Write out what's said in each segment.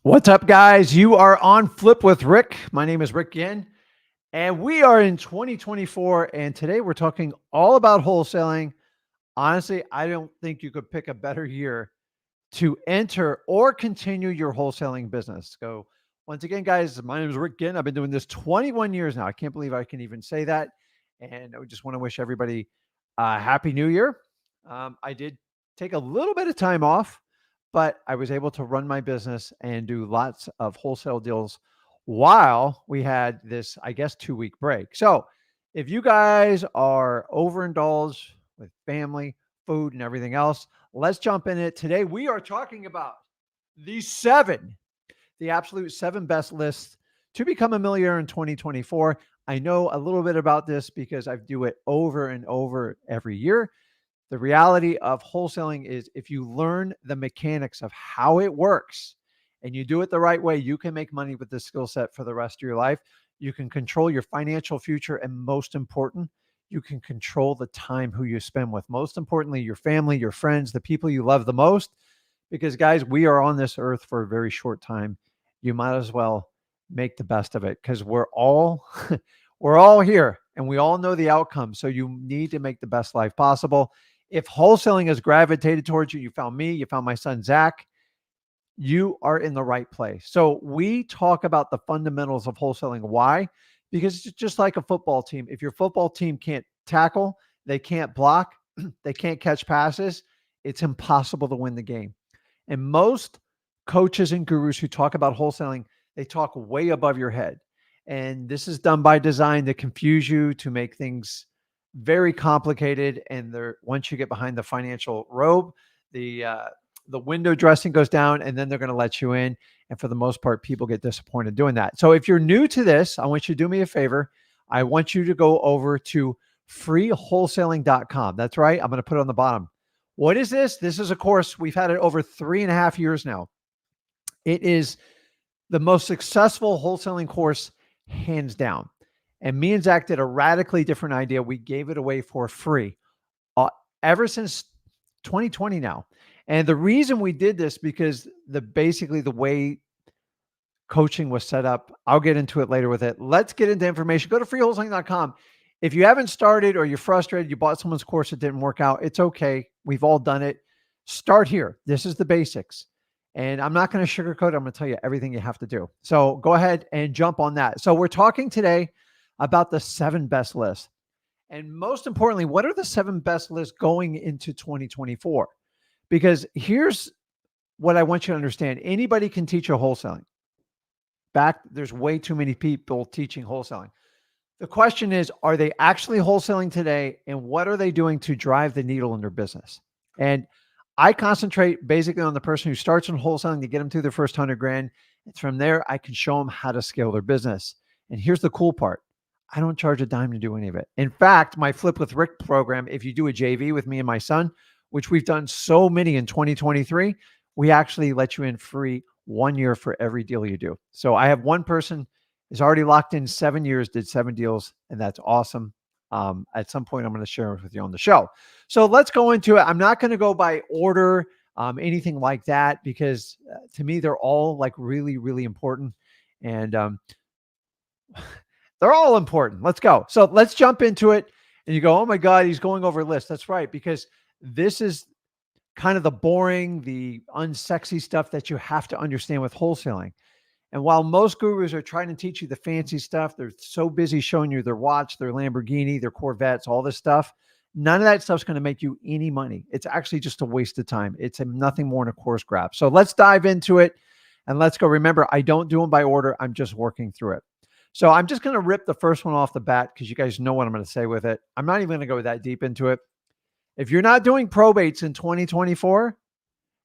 What's up, guys? You are on Flip with Rick. My name is Rick Ginn, and we are in 2024. And today we're talking all about wholesaling. Honestly, I don't think you could pick a better year to enter or continue your wholesaling business. So, once again, guys, my name is Rick Ginn. I've been doing this 21 years now. I can't believe I can even say that. And I just want to wish everybody a happy new year. I did take a little bit of time off, but I was able to run my business and do lots of wholesale deals while we had this, I guess, 2-week break. So if you guys are overindulged with family, food, and everything else, let's jump in it. Today, we are talking about the the absolute seven best lists to become a millionaire in 2024. I know a little bit about this because I do it over and over every year. The reality of wholesaling is if you learn the mechanics of how it works and you do it the right way, you can make money with this skill set for the rest of your life. You can control your financial future. And most important, you can control the time who you spend with. Most importantly, your family, your friends, the people you love the most. Because, guys, we are on this earth for a very short time. You might as well make the best of it because we're all we're all here and we all know the outcome. So you need to make the best life possible. If wholesaling has gravitated towards you, you found me, you found my son, Zach, you are in the right place. So we talk about the fundamentals of wholesaling. Why? Because it's just like a football team. If your football team can't tackle, they can't block, they can't catch passes, it's impossible to win the game. And most coaches and gurus who talk about wholesaling, they talk way above your head. And this is done by design to confuse you, to make things very complicated. And once you get behind the financial robe, the window dressing goes down, and then they're going to let you in. And for the most part, people get disappointed doing that. So if you're new to this, I want you to do me a favor. I want you to go over to freewholesaling.com. That's right. I'm going to put it on the bottom. What is this? This is a course. We've had it over 3.5 years now. It is the most successful wholesaling course, hands down. And me and Zach did a radically different idea. We gave it away for free ever since 2020 now. And the reason we did this because basically the way coaching was set up, I'll get into it later with it. Let's get into information. Go to freewholesaling.com. If you haven't started or you're frustrated, you bought someone's course, it didn't work out, it's okay. We've all done it. Start here. This is the basics. And I'm not going to sugarcoat it. I'm going to tell you everything you have to do. So go ahead and jump on that. So we're talking today about the 7 best lists. And most importantly, what are the 7 best lists going into 2024? Because here's what I want you to understand. Anybody can teach a wholesaling. There's way too many people teaching wholesaling. The question is, are they actually wholesaling today? And what are they doing to drive the needle in their business? And I concentrate basically on the person who starts in wholesaling to get them through their first 100 grand. And from there, I can show them how to scale their business. And here's the cool part. I don't charge a dime to do any of it. In fact, my Flip with Rick program, if you do a JV with me and my son, which we've done so many in 2023, we actually let you in free 1 year for every deal you do. So I have one person is already locked in 7 years, did 7 deals, and that's awesome. At some point, I'm going to share it with you on the show. So let's go into it. I'm not going to go by order, anything like that, because to me, they're all like really, really important. And they're all important. Let's go. So let's jump into it. And you go, oh my God, he's going over a list. That's right, because this is kind of the boring, the unsexy stuff that you have to understand with wholesaling. And while most gurus are trying to teach you the fancy stuff, they're so busy showing you their watch, their Lamborghini, their Corvettes, all this stuff. None of that stuff's going to make you any money. It's actually just a waste of time. It's nothing more than a course grab. So let's dive into it and let's go. Remember, I don't do them by order. I'm just working through it. So I'm just going to rip the first one off the bat because you guys know what I'm going to say with it. I'm not even going to go that deep into it. If you're not doing probates in 2024,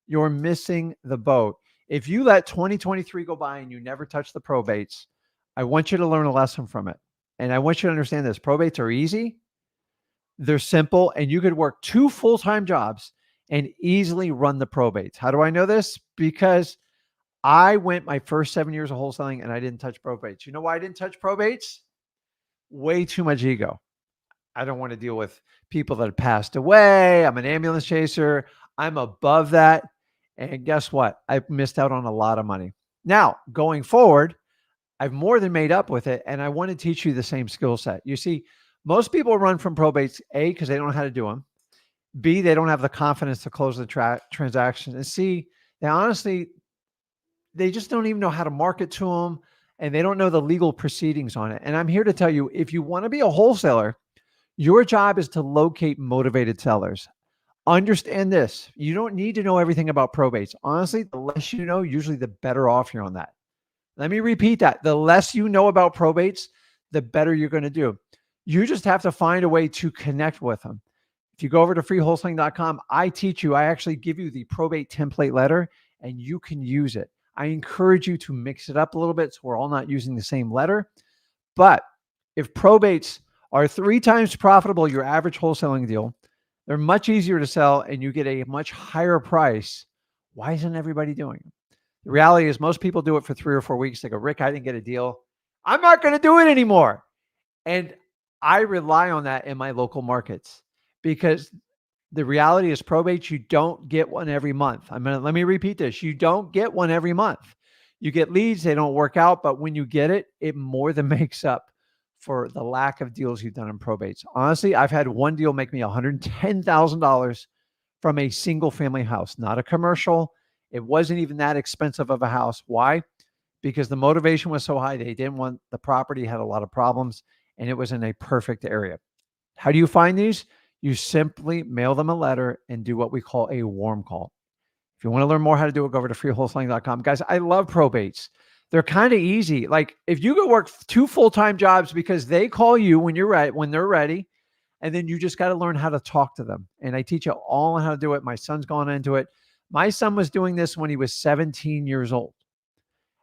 you're missing the boat. If you let 2023 go by and you never touch the probates, I want you to learn a lesson from it. And I want you to understand this. Probates are easy. They're simple. And you could work 2 full-time jobs and easily run the probates. How do I know this? Because I went my first 7 years of wholesaling and I didn't touch probates. You know why I didn't touch probates? Way too much ego. I don't want to deal with people that have passed away. I'm an ambulance chaser. I'm above that. And guess what? I missed out on a lot of money. Now, going forward, I've more than made up with it, and I want to teach you the same skill set. You see, most people run from probates, A, because they don't know how to do them. B, they don't have the confidence to close the transaction. And C, they honestly, they just don't even know how to market to them, and they don't know the legal proceedings on it. And I'm here to tell you, if you want to be a wholesaler, your job is to locate motivated sellers. Understand this. You don't need to know everything about probates. Honestly, the less you know, usually the better off you're on that. Let me repeat that. The less you know about probates, the better you're going to do. You just have to find a way to connect with them. If you go over to freewholesaling.com, I teach you, I actually give you the probate template letter and you can use it. I encourage you to mix it up a little bit so we're all not using the same letter. But if probates are 3 times profitable your average wholesaling deal, they're much easier to sell and you get a much higher price. Why isn't everybody doing it? The reality is most people do it for 3 or 4 weeks. They go, Rick, I didn't get a deal. I'm not going to do it anymore. And I rely on that in my local markets because the reality is probates, you don't get one every month. Let me repeat this. You don't get one every month. You get leads, they don't work out, but when you get it, it more than makes up for the lack of deals you've done in probates. Honestly, I've had one deal make me $110,000 from a single family house, not a commercial. It wasn't even that expensive of a house. Why? Because the motivation was so high. They didn't want the property, had a lot of problems, and it was in a perfect area. How do you find these? You simply mail them a letter and do what we call a warm call. If you want to learn more how to do it, go over to freewholesaling.com. Guys, I love probates. They're kind of easy. Like if you could work 2 full-time jobs because they call you when you're right, when they're ready, and then you just got to learn how to talk to them. And I teach you all on how to do it. My son's gone into it. My son was doing this when he was 17 years old.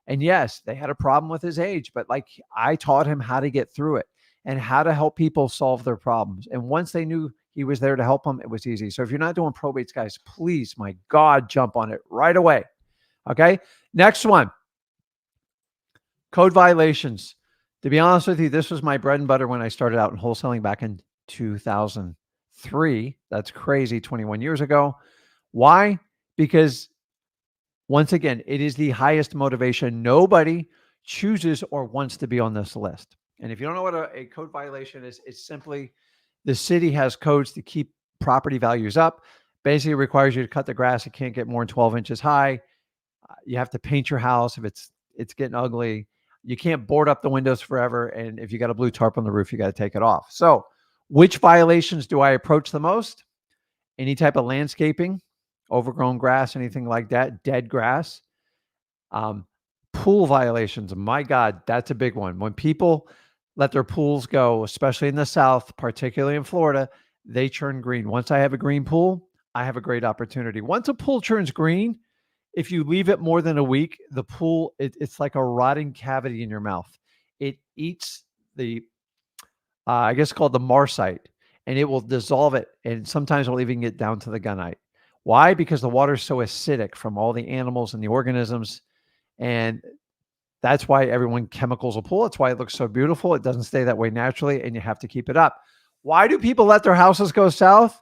And yes, they had a problem with his age, but like I taught him how to get through it and how to help people solve their problems. And once they knew he was there to help them, it was easy. So if you're not doing probates, guys, please, my God, jump on it right away. Okay. Next one, code violations. To be honest with you, this was my bread and butter when I started out in wholesaling back in 2003. That's crazy, 21 years ago. Why? Because once again, it is the highest motivation. Nobody chooses or wants to be on this list. And if you don't know what a code violation is, it's simply the city has codes to keep property values up. Basically, it requires you to cut the grass. It can't get more than 12 inches high. You have to paint your house if it's getting ugly. You can't board up the windows forever. And if you got a blue tarp on the roof, you got to take it off. So which violations do I approach the most? Any type of landscaping, overgrown grass, anything like that, dead grass. Pool violations. My God, that's a big one. When people let their pools go, especially in the South, particularly in Florida, they turn green. Once I have a green pool, I have a great opportunity. Once a pool turns green, if you leave it more than a week, the pool, it's like a rotting cavity in your mouth. It eats the, I guess called the marcite, and it will dissolve it. And sometimes we'll even get down to the gunite. Why? Because the water is so acidic from all the animals and the organisms. And that's why everyone chemicals a pool. That's why it looks so beautiful. It doesn't stay that way naturally, and you have to keep it up. Why do people let their houses go south?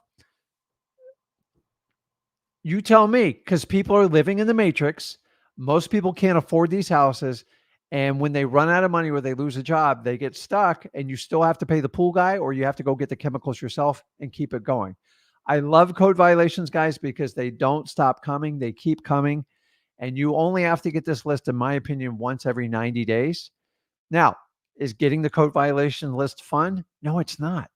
You tell me, because people are living in the matrix. Most people can't afford these houses. And when they run out of money or they lose a job, they get stuck and you still have to pay the pool guy or you have to go get the chemicals yourself and keep it going. I love code violations, guys, because they don't stop coming. They keep coming. And you only have to get this list, in my opinion, once every 90 days. Now, is getting the code violation list fun? No, it's not.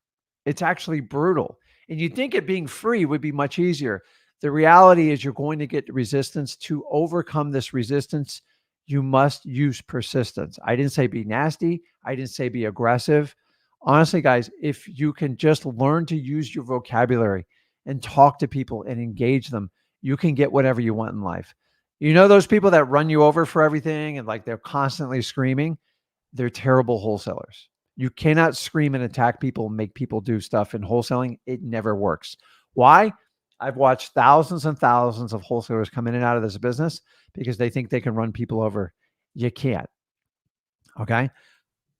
It's actually brutal. And you'd think it being free would be much easier. The reality is you're going to get resistance. To overcome this resistance, you must use persistence. I didn't say be nasty. I didn't say be aggressive. Honestly, guys, if you can just learn to use your vocabulary and talk to people and engage them, you can get whatever you want in life. You know those people that run you over for everything and like they're constantly screaming? They're terrible wholesalers. You cannot scream and attack people and make people do stuff in wholesaling. It never works. Why? I've watched thousands and thousands of wholesalers come in and out of this business because they think they can run people over. You can't. Okay.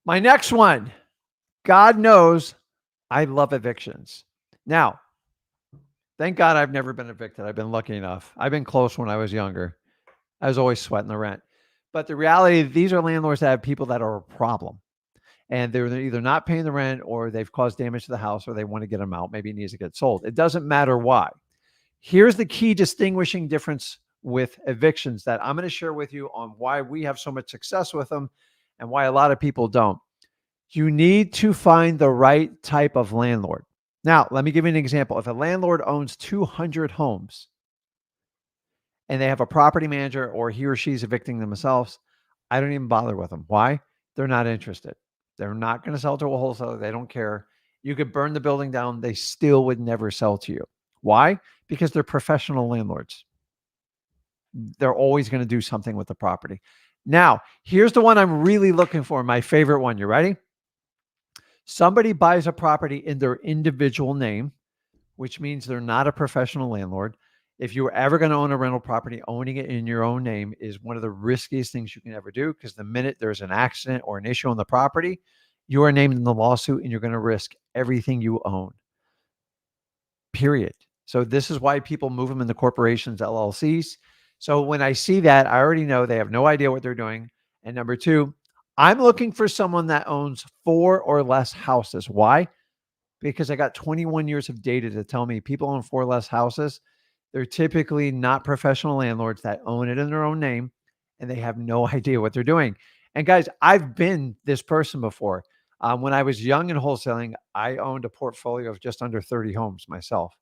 My next one, God knows I love evictions. Now, thank God I've never been evicted. I've been lucky enough. I've been close when I was younger. I was always sweating the rent. But the reality, these are landlords that have people that are a problem. And they're either not paying the rent or they've caused damage to the house or they want to get them out. Maybe it needs to get sold. It doesn't matter why. Here's the key distinguishing difference with evictions that I'm going to share with you on why we have so much success with them and why a lot of people don't. You need to find the right type of landlord. Now, let me give you an example. If a landlord owns 200 homes and they have a property manager or he or she's evicting themselves, I don't even bother with them. Why? They're not interested. They're not going to sell to a wholesaler. They don't care. You could burn the building down. They still would never sell to you. Why? Because they're professional landlords. They're always going to do something with the property. Now, here's the one I'm really looking for. My favorite one. You ready? Somebody buys a property in their individual name, which means they're not a professional landlord. If you were ever going to own a rental property, owning it in your own name is one of the riskiest things you can ever do, because the minute there's an accident or an issue on the property, you are named in the lawsuit and you're going to risk everything you own. Period. So this is why people move them into corporations, LLCs. So when I see that, I already know they have no idea what they're doing. And number two, I'm looking for someone that owns 4 or less houses. Why? Because I got 21 years of data to tell me people own 4 or less houses. They're typically not professional landlords that own it in their own name, and they have no idea what they're doing. And guys, I've been this person before. When I was young in wholesaling, I owned a portfolio of just under 30 homes myself.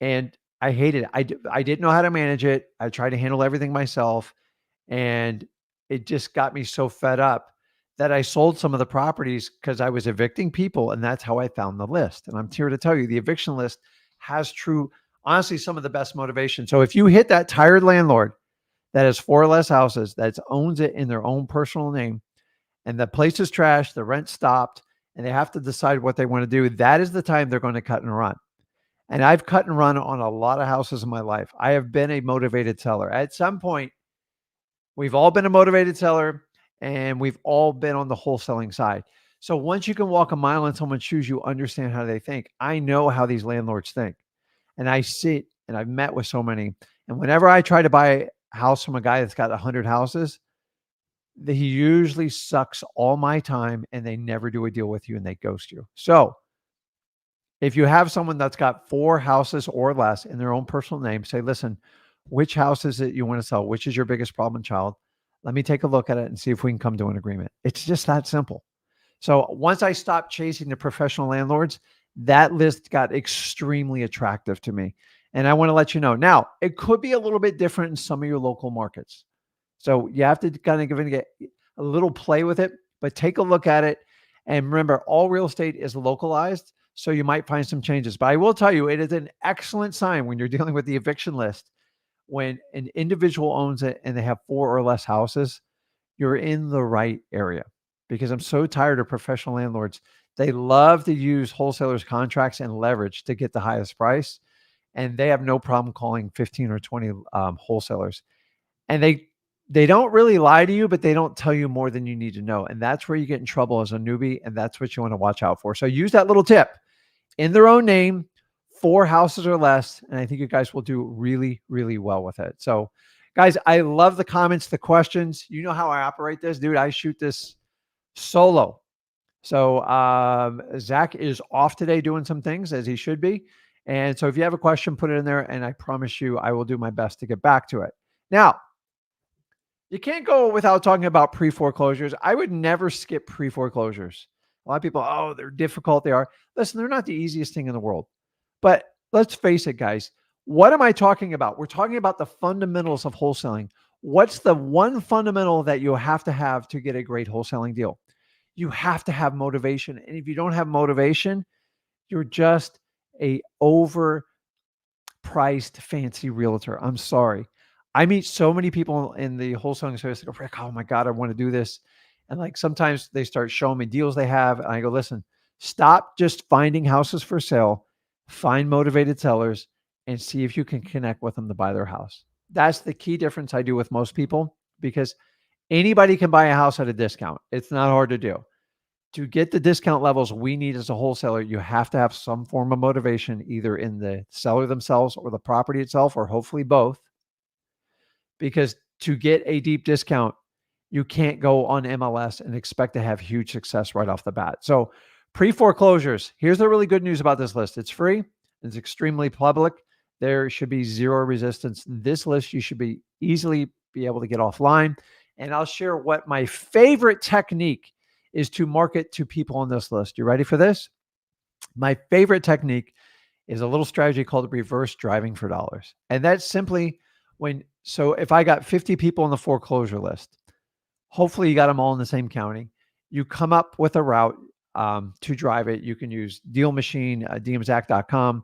And I hated it. I didn't know how to manage it. I tried to handle everything myself. And it just got me so fed up that I sold some of the properties because I was evicting people. And that's how I found the list. And I'm here to tell you, the eviction list has honestly, some of the best motivation. So if you hit that tired landlord that has 4 or less houses, that owns it in their own personal name, and the place is trashed, the rent stopped, and they have to decide what they want to do, that is the time they're going to cut and run. And I've cut and run on a lot of houses in my life. I have been a motivated seller. At some point, we've all been a motivated seller, and we've all been on the wholesaling side. So once you can walk a mile in someone's shoes, you understand how they think. I know how these landlords think. And I see it, and I've met with so many. And whenever I try to buy a house from a guy that's got 100 houses, he usually sucks all my time, and they never do a deal with you, and they ghost you. So if you have someone that's got 4 houses or less in their own personal name, say, listen, which house is it you want to sell? Which is your biggest problem child? Let me take a look at it and see if we can come to an agreement. It's just that simple. So once I stopped chasing the professional landlords, that list got extremely attractive to me. And I want to let you know. Now, it could be a little bit different in some of your local markets. So you have to kind of get a little play with it, but take a look at it. And remember, all real estate is localized. So you might find some changes. But I will tell you, it is an excellent sign when you're dealing with the eviction list. When an individual owns it and they have 4 or less houses, you're in the right area. Because I'm so tired of professional landlords. They love to use wholesalers' contracts and leverage to get the highest price. And they have no problem calling 15 or 20 wholesalers. And they don't really lie to you, but they don't tell you more than you need to know. And that's where you get in trouble as a newbie. And that's what you want to watch out for. So use that little tip. In their own name, 4 houses or less. And I think you guys will do really, really well with it. So guys, I love the comments, the questions. You know how I operate this, dude. I shoot this solo. So Zach is off today doing some things, as he should be. And so if you have a question, put it in there. And I promise you, I will do my best to get back to it. Now, you can't go without talking about pre-foreclosures. I would never skip pre-foreclosures. A lot of people, oh, they're difficult. They are. Listen, they're not the easiest thing in the world. But let's face it, guys. What am I talking about? We're talking about the fundamentals of wholesaling. What's the one fundamental that you have to get a great wholesaling deal? You have to have motivation. And if you don't have motivation, you're just a overpriced fancy realtor. I'm sorry. I meet so many people in the wholesaling service that go, Rick, oh my God, I want to do this. And like sometimes they start showing me deals they have. And I go, listen, stop just finding houses for sale, find motivated sellers and see if you can connect with them to buy their house. That's the key difference I do with most people, because anybody can buy a house at a discount. It's not hard to do. To get the discount levels we need as a wholesaler, you have to have some form of motivation, either in the seller themselves or the property itself, or hopefully both. Because to get a deep discount, you can't go on MLS and expect to have huge success right off the bat. So pre-foreclosures, here's the really good news about this list. It's free. It's extremely public. There should be zero resistance. This list you should be easily be able to get offline. And I'll share what my favorite technique is to market to people on this list. You ready for this? My favorite technique is a little strategy called reverse driving for dollars. And that's simply so if I got 50 people on the foreclosure list, hopefully you got them all in the same county. You come up with a route to drive it. You can use Deal Machine, dmzac.com.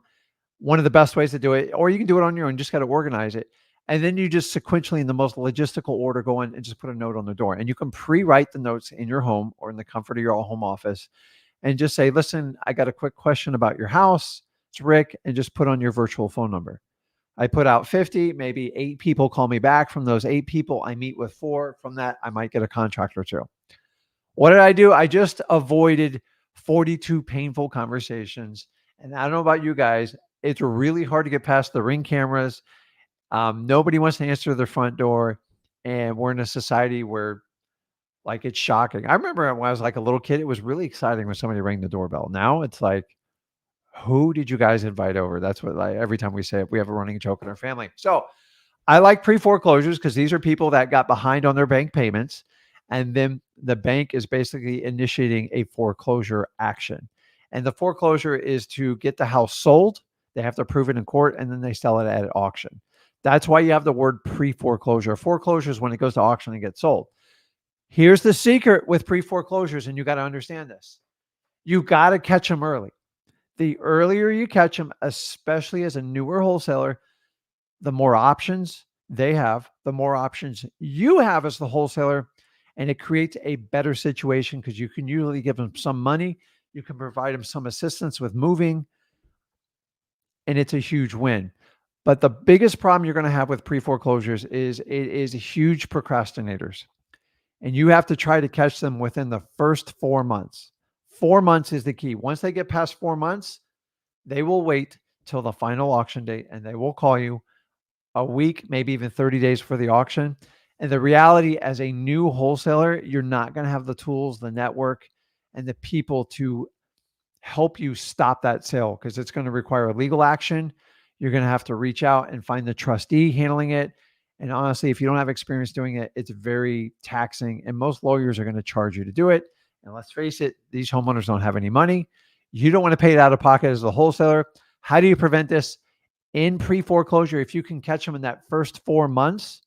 One of the best ways to do it, or you can do it on your own. Just got to organize it. And then you just sequentially, in the most logistical order, go in and just put a note on the door. And you can pre-write the notes in your home or in the comfort of your home office and just say, listen, I got a quick question about your house. It's Rick, and just put on your virtual phone number. I put out 50, maybe 8 people call me back. From those 8 people, I meet with 4. From that, I might get a contract or 2. What did I do? I just avoided 42 painful conversations. And I don't know about you guys, it's really hard to get past the Ring cameras. Nobody wants to answer their front door. And we're in a society where, like, it's shocking. I remember when I was like a little kid, it was really exciting when somebody rang the doorbell. Now it's like, who did you guys invite over? That's what, like, every time we say it, we have a running joke in our family. So I like pre-foreclosures because these are people that got behind on their bank payments. And then the bank is basically initiating a foreclosure action. And the foreclosure is to get the house sold. They have to prove it in court, and then they sell it at an auction. That's why you have the word pre-foreclosure. Foreclosure is when it goes to auction and gets sold. Here's the secret with pre-foreclosures, and you got to understand this. You got to catch them early. The earlier you catch them, especially as a newer wholesaler, the more options they have, the more options you have as the wholesaler, and it creates a better situation because you can usually give them some money. You can provide them some assistance with moving, and it's a huge win. But the biggest problem you're going to have with pre-foreclosures is it is huge procrastinators. And you have to try to catch them within the first 4 months. 4 months is the key. Once they get past 4 months, they will wait till the final auction date, and they will call you a week, maybe even 30 days for the auction. And the reality, as a new wholesaler, you're not going to have the tools, the network, and the people to help you stop that sale because it's going to require legal action. You're going to have to reach out and find the trustee handling it. And honestly, if you don't have experience doing it, it's very taxing. And most lawyers are going to charge you to do it. And let's face it, these homeowners don't have any money. You don't want to pay it out of pocket as a wholesaler. How do you prevent this? In pre-foreclosure, if you can catch them in that first 4 months,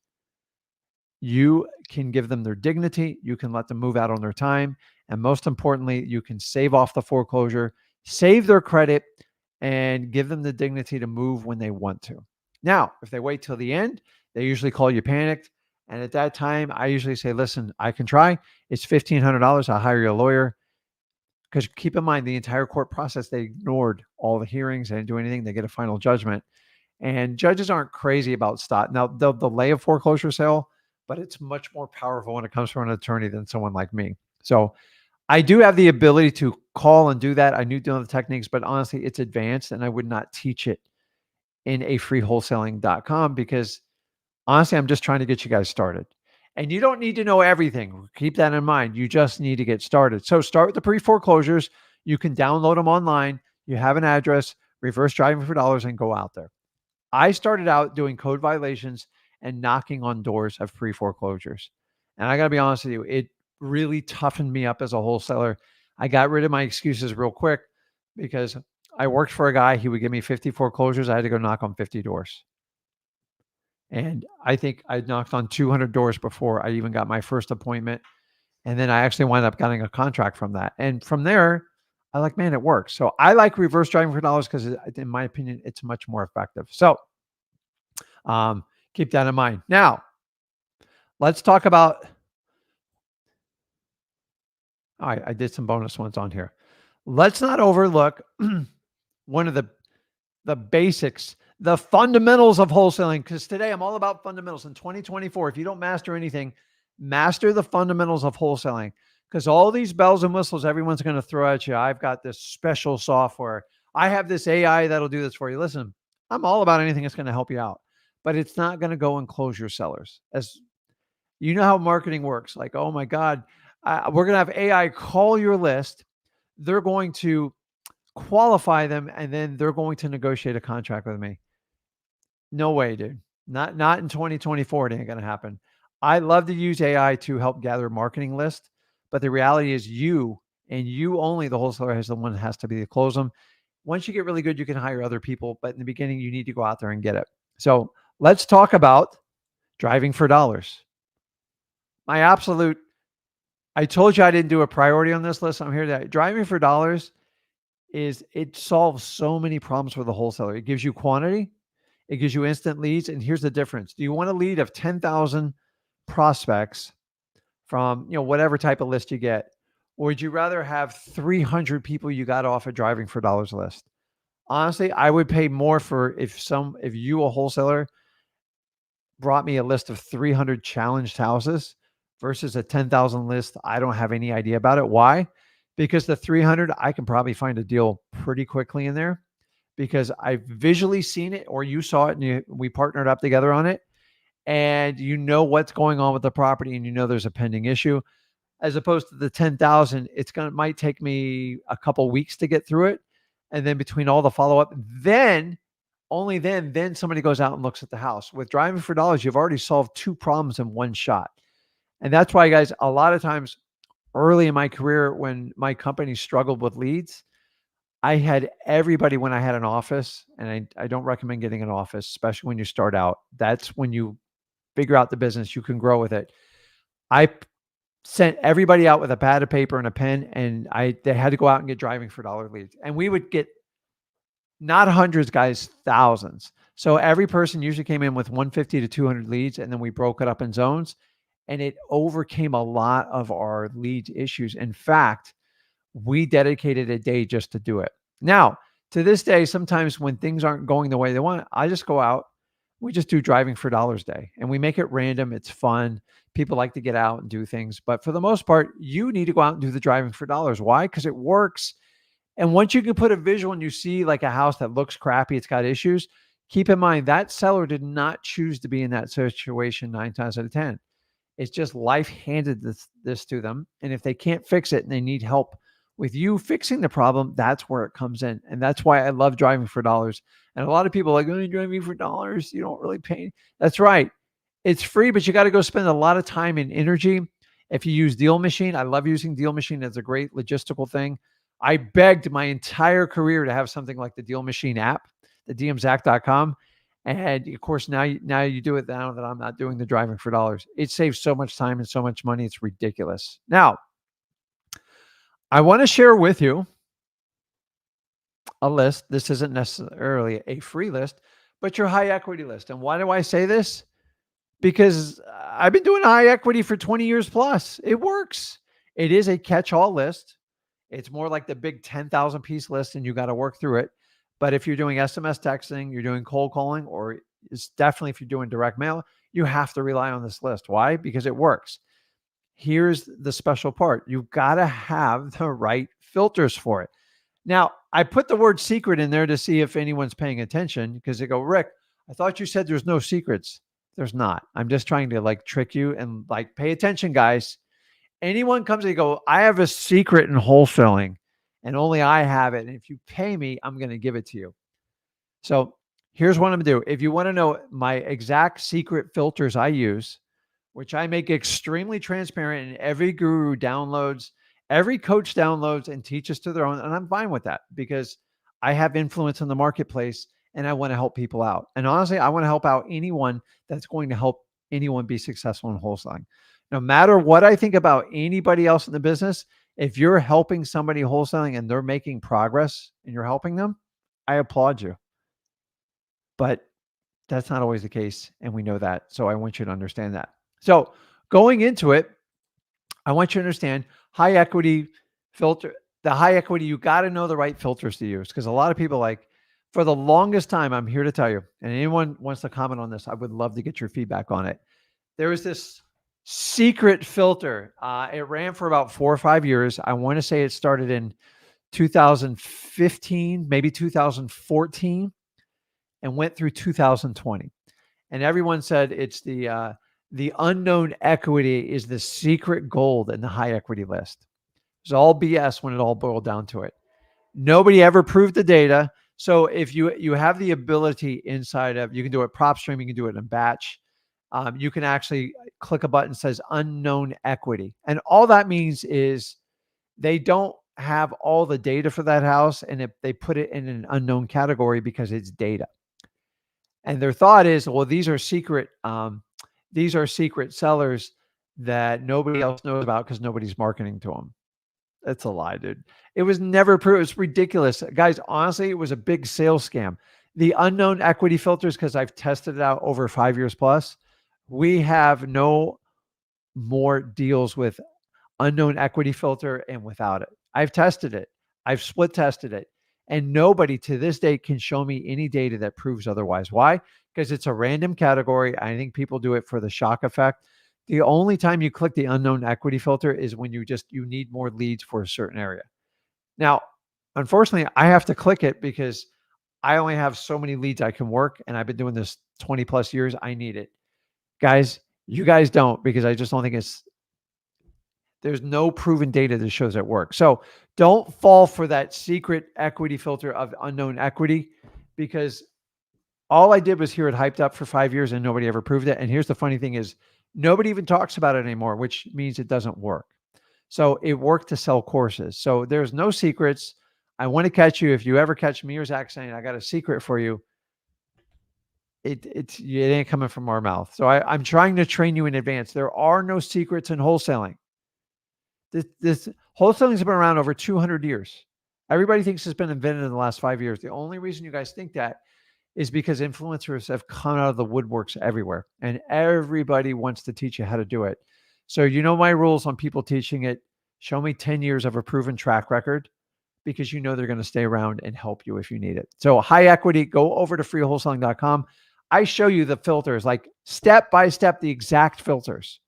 you can give them their dignity. You can let them move out on their time. And most importantly, you can save off the foreclosure, save their credit, and give them the dignity to move when they want to. Now, if they wait till the end, they usually call you panicked. And at that time, I usually say, listen, I can try. It's $1,500. I'll hire you a lawyer. Because keep in mind, the entire court process, they ignored all the hearings. They didn't do anything. They get a final judgment. And judges aren't crazy about stop. Now, they'll delay a foreclosure sale, but it's much more powerful when it comes from an attorney than someone like me. So I do have the ability to call and do that. I knew doing the techniques, but honestly, it's advanced, and I would not teach it in a freewholesaling.com because honestly, I'm just trying to get you guys started. And you don't need to know everything. Keep that in mind. You just need to get started. So start with the pre-foreclosures. You can download them online. You have an address, reverse driving for dollars, and go out there. I started out doing code violations and knocking on doors of pre-foreclosures. And I got to be honest with you, it really toughened me up as a wholesaler. I got rid of my excuses real quick because I worked for a guy. He would give me 50 foreclosures. I had to go knock on 50 doors. And I think I knocked on 200 doors before I even got my first appointment. And then I actually wound up getting a contract from that. And from there, I like, man, it works. So I like reverse driving for dollars because in my opinion, it's much more effective. So keep that in mind. Now, let's talk about, all right, I did some bonus ones on here. Let's not overlook one of the basics, the fundamentals of wholesaling, because today I'm all about fundamentals. In 2024, if you don't master anything, master the fundamentals of wholesaling, because all these bells and whistles everyone's going to throw at you. I've got this special software. I have this AI that'll do this for you. Listen, I'm all about anything that's going to help you out, but it's not going to go and close your sellers. As You know how marketing works. Like, oh my God, we're going to have AI call your list. They're going to qualify them, and then they're going to negotiate a contract with me. No way, dude. Not in 2024. It ain't going to happen. I love to use AI to help gather marketing list, but the reality is you and you only, the wholesaler, is the one that has to be to close them. Once you get really good, you can hire other people, but in the beginning, you need to go out there and get it. So let's talk about driving for dollars. My absolute, I told you I didn't do a priority on this list. I'm here to driving for dollars it solves so many problems for the wholesaler. It gives you quantity, it gives you instant leads. And here's the difference. Do you want a lead of 10,000 prospects from, whatever type of list you get? Or would you rather have 300 people you got off a driving for dollars list? Honestly, I would pay more for if you, a wholesaler, brought me a list of 300 challenged houses versus a 10,000 list. I don't have any idea about it. Why? Because the 300, I can probably find a deal pretty quickly in there because I've visually seen it, or you saw it and we partnered up together on it, and you know what's going on with the property and you know there's a pending issue. As opposed to the 10,000, might take me a couple weeks to get through it. And then between all the follow-up, only then somebody goes out and looks at the house. With driving for dollars, you've already solved 2 problems in one shot. And that's why, guys, a lot of times early in my career, when my company struggled with leads, I had everybody, when I had an office, and I don't recommend getting an office, especially when you start out. That's when you figure out the business, you can grow with it. I sent everybody out with a pad of paper and a pen, and they had to go out and get driving for dollar leads. And we would get not hundreds, guys, thousands. So every person usually came in with 150 to 200 leads, and then we broke it up in zones, and it overcame a lot of our lead issues. In fact, we dedicated a day just to do it. Now, to this day, sometimes when things aren't going the way they want, I just go out. We just do driving for dollars day, and we make it random. It's fun. People like to get out and do things, but for the most part, you need to go out and do the driving for dollars. Why? Because it works. And once you can put a visual and you see like a house that looks crappy, it's got issues, keep in mind that seller did not choose to be in that situation 9 times out of 10. It's just life handed this to them. And if they can't fix it and they need help with you fixing the problem, that's where it comes in. And that's why I love driving for dollars. And a lot of people are like, oh, you're driving for dollars, you don't really pay. That's right. It's free, but you got to go spend a lot of time and energy. If you use Deal Machine, I love using Deal Machine. It's a great logistical thing. I begged my entire career to have something like the Deal Machine app, the dmzack.com. And of course, now you do it now that I'm not doing the driving for dollars. It saves so much time and so much money. It's ridiculous. Now, I want to share with you a list. This isn't necessarily a free list, but your high equity list. And why do I say this? Because I've been doing high equity for 20 years plus. It works. It is a catch-all list. It's more like the big 10,000 piece list, and you got to work through it. But if you're doing SMS texting, you're doing cold calling, or it's definitely if you're doing direct mail, you have to rely on this list. Why? Because it works. Here's the special part. You've got to have the right filters for it. Now, I put the word secret in there to see if anyone's paying attention, because they go, Rick, I thought you said there's no secrets. There's not. I'm just trying to like trick you and like pay attention, guys. Anyone comes and go, I have a secret in wholesaling and only I have it. And if you pay me, I'm going to give it to you. So here's what I'm going to do. If you want to know my exact secret filters I use, which I make extremely transparent, and every guru downloads, every coach downloads and teaches to their own. And I'm fine with that because I have influence in the marketplace and I want to help people out. And honestly, I want to help out anyone that's going to help anyone be successful in wholesaling. No matter what I think about anybody else in the business, if you're helping somebody wholesaling and they're making progress and you're helping them, I applaud you. But that's not always the case. And we know that. So I want you to understand that. So going into it, I want you to understand high equity filter, the high equity, you got to know the right filters to use. Because a lot of people for the longest time, I'm here to tell you, and anyone wants to comment on this, I would love to get your feedback on it. There was this secret filter. It ran for about 4 or 5 years. I want to say it started in 2015, maybe 2014, and went through 2020. And everyone said it's the The unknown equity is the secret gold in the high equity list. It's all BS when it all boiled down to it. Nobody ever proved the data. So if you have the ability inside of, you can do it prop stream, you can do it in batch. You can actually click a button that says unknown equity. And all that means is they don't have all the data for that house, and if they put it in an unknown category because it's data. And their thought is, well, these are secret sellers that nobody else knows about because nobody's marketing to them. That's a lie, dude. It was never proved. It's ridiculous. Guys, honestly, it was a big sales scam. The unknown equity filters, because I've tested it out over 5 years plus, we have no more deals with unknown equity filter and without it. I've tested it. I've split tested it. And nobody to this day can show me any data that proves otherwise. Why? Because it's a random category. I think people do it for the shock effect. The only time you click the unknown equity filter is when you need more leads for a certain area. Now, unfortunately, I have to click it because I only have so many leads I can work, and I've been doing this 20 plus years. I need it. Guys, you guys don't, because I just don't think there's no proven data that shows it works. So don't fall for that secret equity filter of unknown equity, because all I did was hear it hyped up for 5 years and nobody ever proved it. And here's the funny thing is nobody even talks about it anymore, which means it doesn't work. So it worked to sell courses. So there's no secrets. I want to catch you. If you ever catch me or Zach saying, I got a secret for you, it ain't coming from our mouth. So I'm trying to train you in advance. There are no secrets in wholesaling. This wholesaling has been around over 200 years. Everybody thinks it's been invented in the last 5 years. The only reason you guys think that is because influencers have come out of the woodworks everywhere, and everybody wants to teach you how to do it. So you know my rules on people teaching it. Show me 10 years of a proven track record, because you know they're going to stay around and help you if you need it. So high equity, go over to freewholesaling.com. I show you the filters, like step by step, the exact filters.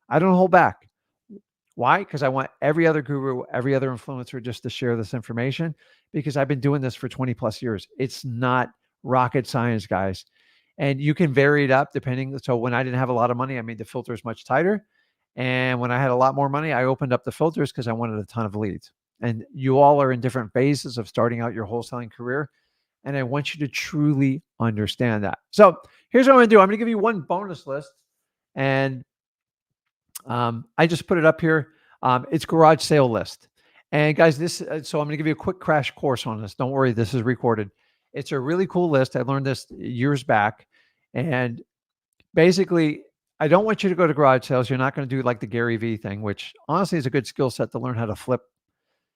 I don't hold back. Why? Because I want every other guru, every other influencer just to share this information, because I've been doing this for 20 plus years. It's not rocket science, guys. And you can vary it up depending. So when I didn't have a lot of money, I made the filters much tighter. And when I had a lot more money, I opened up the filters because I wanted a ton of leads. And you all are in different phases of starting out your wholesaling career. And I want you to truly understand that. So here's what I'm going to do. I'm going to give you one bonus list. And I just put it up here. It's garage sale list. And guys, so I'm going to give you a quick crash course on this. Don't worry, this is recorded. It's a really cool list. I learned this years back. And basically, I don't want you to go to garage sales. You're not going to do like the Gary Vee thing, which honestly is a good skill set to learn how to flip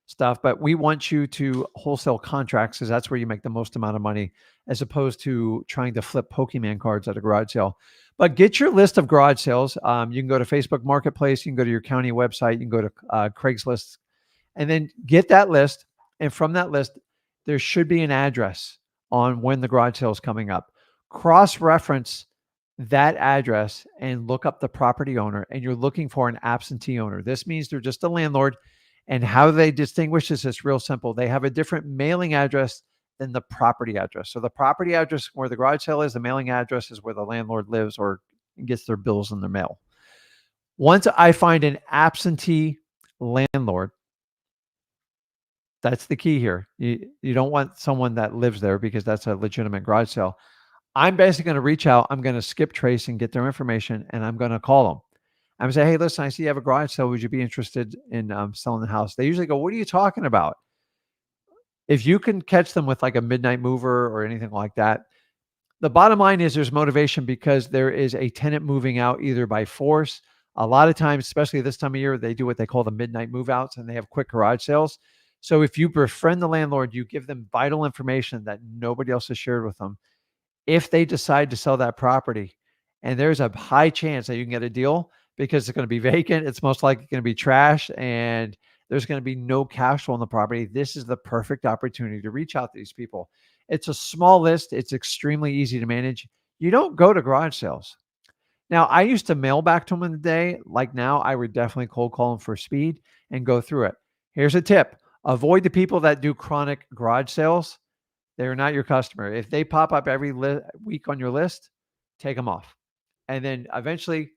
stuff. But we want you to wholesale contracts, because that's where you make the most amount of money, as opposed to trying to flip Pokemon cards at a garage sale. But get your list of garage sales. You can go to Facebook Marketplace. You can go to your county website. You can go to Craigslist, and then get that list. And from that list, there should be an address on when the garage sale is coming up. Cross-reference that address and look up the property owner, and you're looking for an absentee owner. This means they're just a landlord. And how they distinguish this is real simple. They have a different mailing address than the property address. So the property address where the garage sale is, the mailing address is where the landlord lives or gets their bills in the mail. Once I find an absentee landlord, that's the key here. You don't want someone that lives there, because that's a legitimate garage sale. I'm basically going to reach out. I'm going to skip trace and get their information, and I'm going to call them. I'm going to say, hey, listen, I see you have a garage sale. Would you be interested in selling the house? They usually go, what are you talking about? If you can catch them with like a midnight mover or anything like that, the bottom line is there's motivation, because there is a tenant moving out either by force. A lot of times, especially this time of year, they do what they call the midnight move outs, and they have quick garage sales. So if you befriend the landlord, you give them vital information that nobody else has shared with them. If they decide to sell that property, and there's a high chance that you can get a deal, because it's going to be vacant, it's most likely going to be trash, and there's going to be no cash flow on the property. This is the perfect opportunity to reach out to these people. It's a small list. It's extremely easy to manage. You don't go to garage sales. Now, I used to mail back to them in the day. Like now, I would definitely cold call them for speed and go through it. Here's a tip. Avoid the people that do chronic garage sales. They're not your customer. If they pop up every week on your list, take them off. And then eventually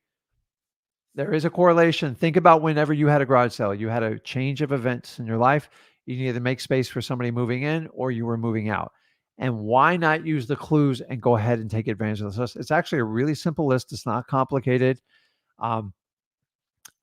There is a correlation. Think about whenever you had a garage sale, you had a change of events in your life. You needed to make space for somebody moving in or you were moving out. And why not use the clues and go ahead and take advantage of this list? It's actually a really simple list. It's not complicated. Um,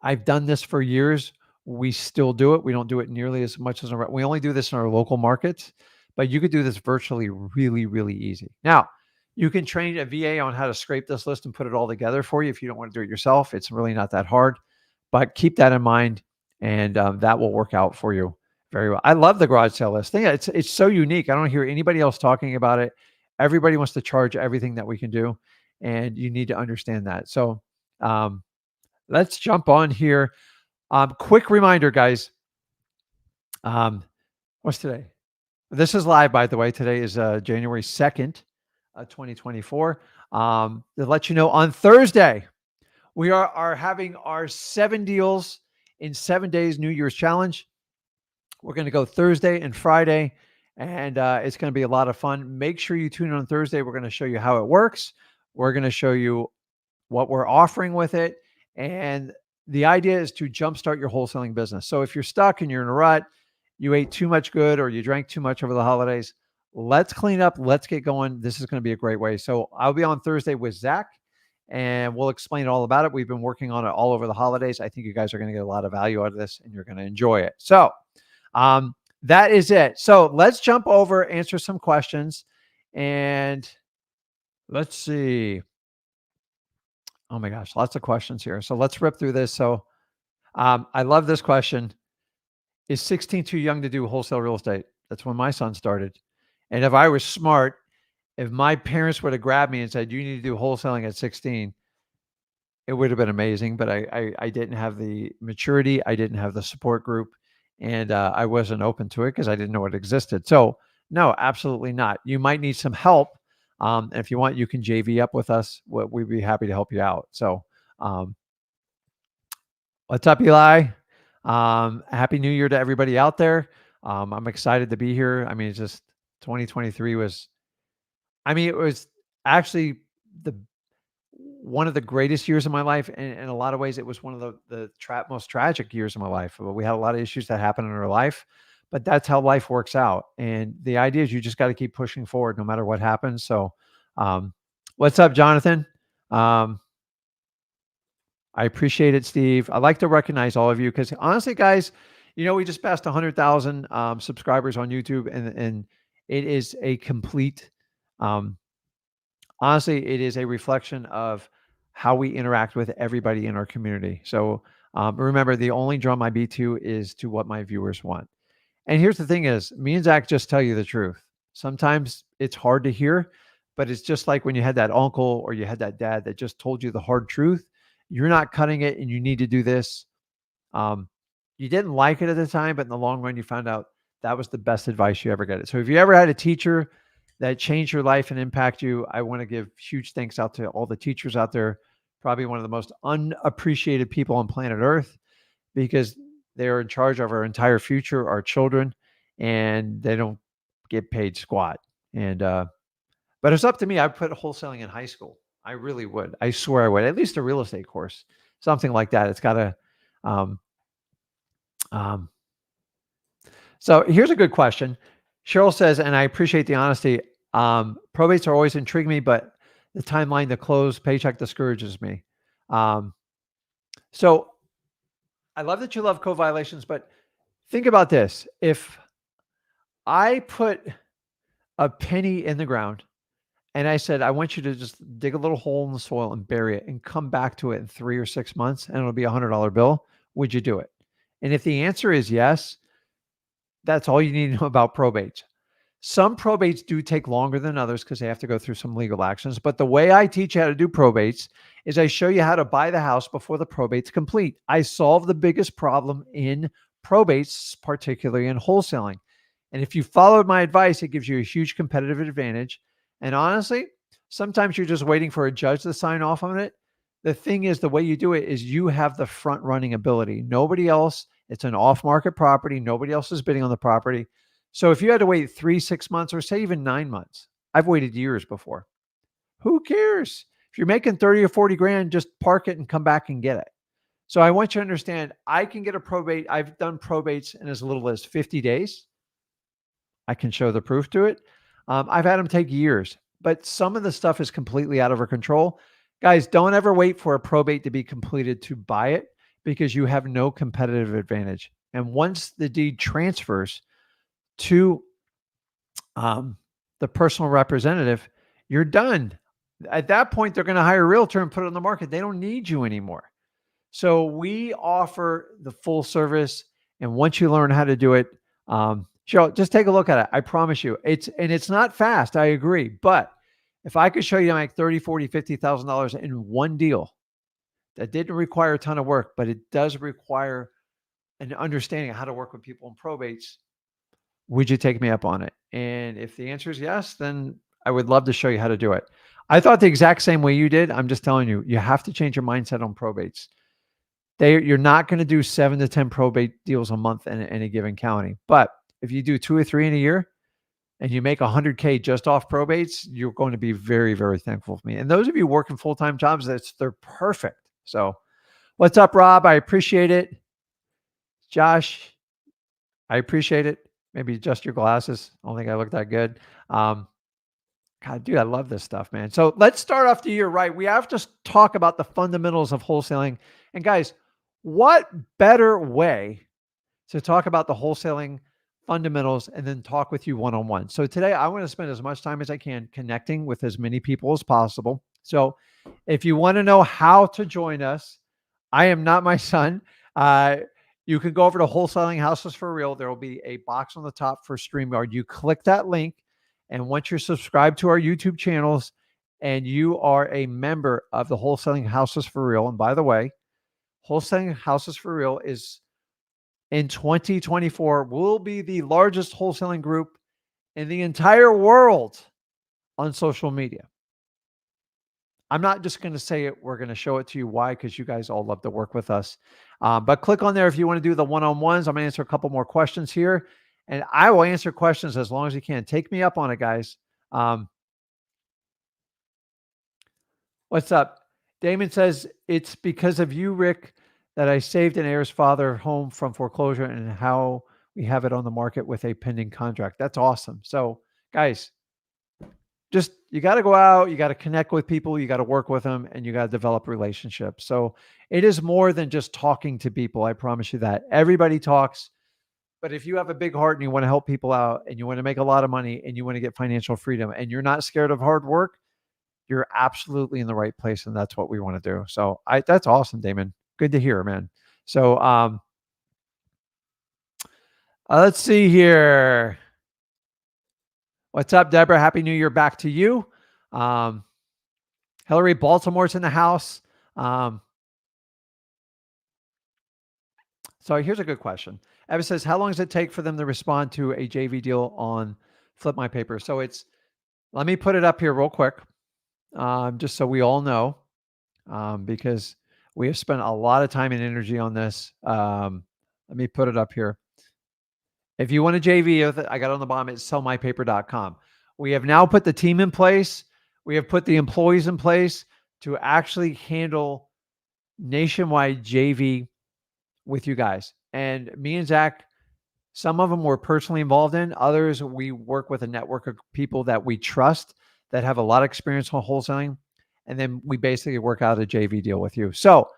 I've done this for years. We still do it. We don't do it nearly as much as we only do this in our local markets, but you could do this virtually really, really easy. Now, you can train a VA on how to scrape this list and put it all together for you if you don't want to do it yourself. It's really not that hard, but keep that in mind, and that will work out for you very well. I love the garage sale list. It's so unique. I don't hear anybody else talking about it. Everybody wants to charge everything that we can do, and you need to understand that. So, let's jump on here. Quick reminder, guys. What's today? This is live, by the way. Today is January 2nd, 2024. To let you know, on Thursday, we are having our 7 deals in 7 days New Year's challenge. We're going to go Thursday and Friday, and it's going to be a lot of fun. Make sure you tune in on Thursday. We're going to show you how it works. We're going to show you what we're offering with it. And the idea is to jumpstart your wholesaling business. So if you're stuck and you're in a rut, you ate too much good or you drank too much over the holidays, let's clean up. Let's get going. This is going to be a great way. So I'll be on Thursday with Zach and we'll explain all about it. We've been working on it all over the holidays. I think you guys are going to get a lot of value out of this and you're going to enjoy it. So that is it. So let's jump over, answer some questions, and let's see. Oh my gosh, lots of questions here. So let's rip through this. So I love this question. Is 16 too young to do wholesale real estate? That's when my son started. And if I was smart, if my parents would have grabbed me and said, you need to do wholesaling at 16, it would have been amazing. But I didn't have the maturity. I didn't have the support group. And I wasn't open to it because I didn't know it existed. So no, absolutely not. You might need some help. And if you want, you can JV up with us. We'd be happy to help you out. So, what's up, Eli? Happy New Year to everybody out there. I'm excited to be here. I mean, it's just 2023 was, it was actually one of the greatest years of my life. And in a lot of ways, it was one of the most tragic years of my life. We had a lot of issues that happened in our life. But that's how life works out. And the idea is you just got to keep pushing forward no matter what happens. So what's up, Jonathan? I appreciate it, Steve. I like to recognize all of you because honestly, guys, we just passed 100,000 subscribers on YouTube and it is a complete, honestly, it is a reflection of how we interact with everybody in our community. So remember, the only drum I beat to is to what my viewers want. And here's the thing is, me and Zach just tell you the truth. Sometimes it's hard to hear, but it's just like when you had that uncle or you had that dad that just told you the hard truth. You're not cutting it and you need to do this. You didn't like it at the time, but in the long run, you found out that was the best advice you ever got. So if you ever had a teacher that changed your life and impact you, I want to give huge thanks out to all the teachers out there. Probably one of the most unappreciated people on planet Earth because they're in charge of our entire future, our children, and they don't get paid squat. And but it's up to me. I'd put wholesaling in high school. I really would. I swear I would. At least a real estate course, something like that. It's got to. So here's a good question. Cheryl says, and I appreciate the honesty. Probates are always intriguing me, but the timeline to close paycheck discourages me. So I love that you love co-violations, but think about this. If I put a penny in the ground and I said, I want you to just dig a little hole in the soil and bury it and come back to it in 3 or 6 months and it'll be $100 bill, would you do it? And if the answer is yes, that's all you need to know about probates. Some probates do take longer than others because they have to go through some legal actions. But the way I teach you how to do probates is I show you how to buy the house before the probate's complete. I solve the biggest problem in probates, particularly in wholesaling. And if you followed my advice, it gives you a huge competitive advantage. And honestly, sometimes you're just waiting for a judge to sign off on it. The thing is, the way you do it is you have the front running ability. Nobody else, it's an off-market property. Nobody else is bidding on the property. So if you had to wait 3, 6 months, or say even 9 months, I've waited years before. Who cares? If you're making 30 or 40 grand, just park it and come back and get it. So I want you to understand, I can get a probate. I've done probates in as little as 50 days. I can show the proof to it. I've had them take years, but some of the stuff is completely out of our control. Guys, don't ever wait for a probate to be completed to buy it because you have no competitive advantage. And once the deed transfers to the personal representative, you're done. At that point, they're going to hire a realtor and put it on the market. They don't need you anymore. So we offer the full service. And once you learn how to do it, Cheryl, just take a look at it. I promise you, it's not fast. I agree. But if I could show you like 30, 40, $50,000 in one deal that didn't require a ton of work, but it does require an understanding of how to work with people in probates, would you take me up on it? And if the answer is yes, then I would love to show you how to do it. I thought the exact same way you did. I'm just telling you, you have to change your mindset on probates. You're not going to do 7 to 10 probate deals a month in any given county. But if you do 2 or 3 in a year and you make $100K just off probates, you're going to be very, very thankful for me. And those of you working full-time jobs, they're perfect. So what's up, Rob? I appreciate it. Josh, I appreciate it. Maybe adjust your glasses. I don't think I look that good. God, dude, I love this stuff, man. So let's start off the year right. We have to talk about the fundamentals of wholesaling. And guys, what better way to talk about the wholesaling fundamentals and then talk with you one-on-one? So today I want to spend as much time as I can connecting with as many people as possible. So if you want to know how to join us, I am not my son. You can go over to Wholesaling Houses for Real. There will be a box on the top for StreamYard. You click that link, and once you're subscribed to our YouTube channels and you are a member of the Wholesaling Houses for Real, and by the way, Wholesaling Houses for Real is in 2024 will be the largest wholesaling group in the entire world on social media. I'm not just going to say it. We're going to show it to you. Why? Because you guys all love to work with us. But click on there if you want to do the one-on-ones. I'm going to answer a couple more questions here. And I will answer questions as long as you can. Take me up on it, guys. What's up? Damon says, it's because of you, Rick, that I saved an heir's father home from foreclosure and how we have it on the market with a pending contract. That's awesome. So, guys, just you got to go out, you got to connect with people, you got to work with them, and you got to develop relationships. So it is more than just talking to people. I promise you that. Everybody talks, but if you have a big heart and you want to help people out and you want to make a lot of money and you want to get financial freedom and you're not scared of hard work, you're absolutely in the right place. And that's what we want to do. So that's awesome, Damon. Good to hear, man. So let's see here. What's up, Deborah? Happy New Year back to you. Hillary, Baltimore's in the house. So here's a good question. Evan says, how long does it take for them to respond to a JV deal on Flip My Paper? So let me put it up here real quick, just so we all know, because we have spent a lot of time and energy on this. Let me put it up here. If you want a JV, I got on the bottom, it's sellmypaper.com. We have now put the team in place. We have put the employees in place to actually handle nationwide JV with you guys. And me and Zach, some of them we're personally involved in. Others, we work with a network of people that we trust that have a lot of experience on wholesaling. And then we basically work out a JV deal with you. So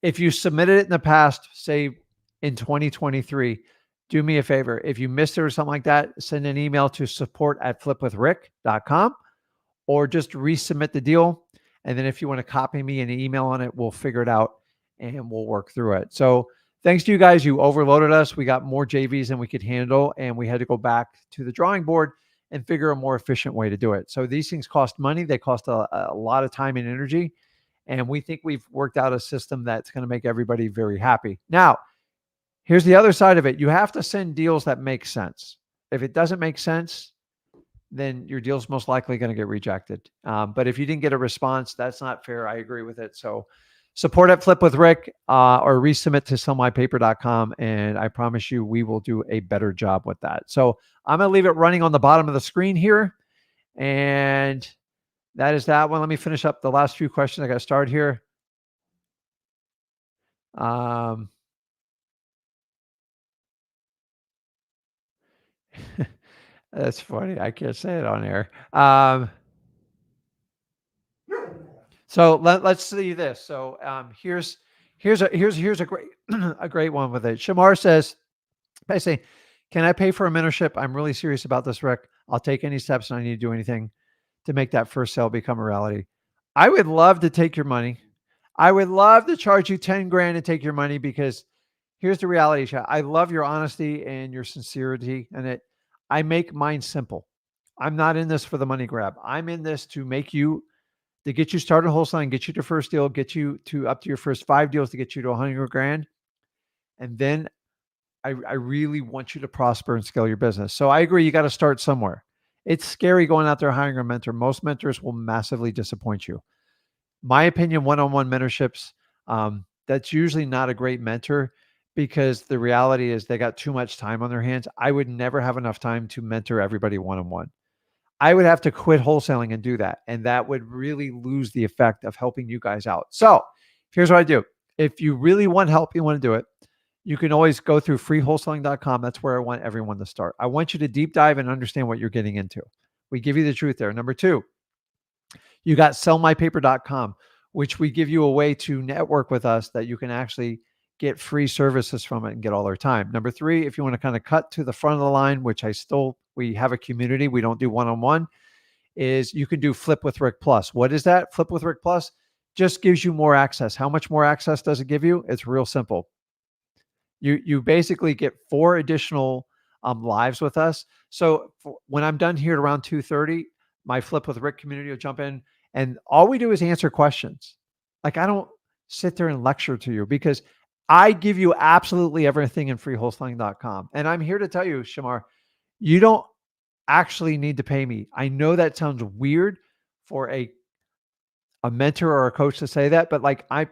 if you submitted it in the past, say in 2023, do me a favor. If you missed it or something like that, send an email to support@flipwithrick.com or just resubmit the deal. And then if you want to copy me an email on it, we'll figure it out and we'll work through it. So thanks to you guys. You overloaded us. We got more JVs than we could handle, and we had to go back to the drawing board and figure a more efficient way to do it. So these things cost money. They cost a lot of time and energy. And we think we've worked out a system that's going to make everybody very happy. Now, here's the other side of it. You have to send deals that make sense. If it doesn't make sense, then your deal's most likely going to get rejected. But if you didn't get a response, that's not fair. I agree with it. So support@flipwithrick or resubmit to sellmypaper.com. And I promise you, we will do a better job with that. So I'm going to leave it running on the bottom of the screen here. And that is that one. Let me finish up the last few questions. I got to start here. Um, that's funny. I can't say it on air. So let's see this. So here's a great a great one with it. Shamar says, I say, can I pay for a mentorship? I'm really serious about this, Rick. I'll take any steps and I need to do anything to make that first sale become a reality. I would love to take your money. I would love to charge you 10 grand and take your money because here's the reality, chat. I love your honesty and your sincerity and it. I make mine simple. I'm not in this for the money grab. I'm in this to make you to get you started wholesaling, get you to first deal, get you to up to your first 5 deals to get you to 100 grand. And then I really want you to prosper and scale your business. So I agree, you got to start somewhere. It's scary going out there hiring a mentor. Most mentors will massively disappoint you. My opinion, one-on-one mentorships, that's usually not a great mentor because the reality is they got too much time on their hands. I would never have enough time to mentor everybody one-on-one. I would have to quit wholesaling and do that. And that would really lose the effect of helping you guys out. So here's what I do. If you really want help, you want to do it, you can always go through freewholesaling.com. That's where I want everyone to start. I want you to deep dive and understand what you're getting into. We give you the truth there. Number two, you got sellmypaper.com, which we give you a way to network with us that you can actually get free services from it and get all our time. Number three, if you want to kind of cut to the front of the line, which we have a community, we don't do one-on-one, is you can do Flip with Rick Plus. What is that? Flip with Rick Plus just gives you more access. How much more access does it give you? It's real simple. You basically get 4 additional lives with us. So when I'm done here at around 2:30, my Flip with Rick community will jump in, and all we do is answer questions. Like I don't sit there and lecture to you because I give you absolutely everything in freewholesaling.com. And I'm here to tell you, Shamar, you don't actually need to pay me. I know that sounds weird for a mentor or a coach to say that, but like I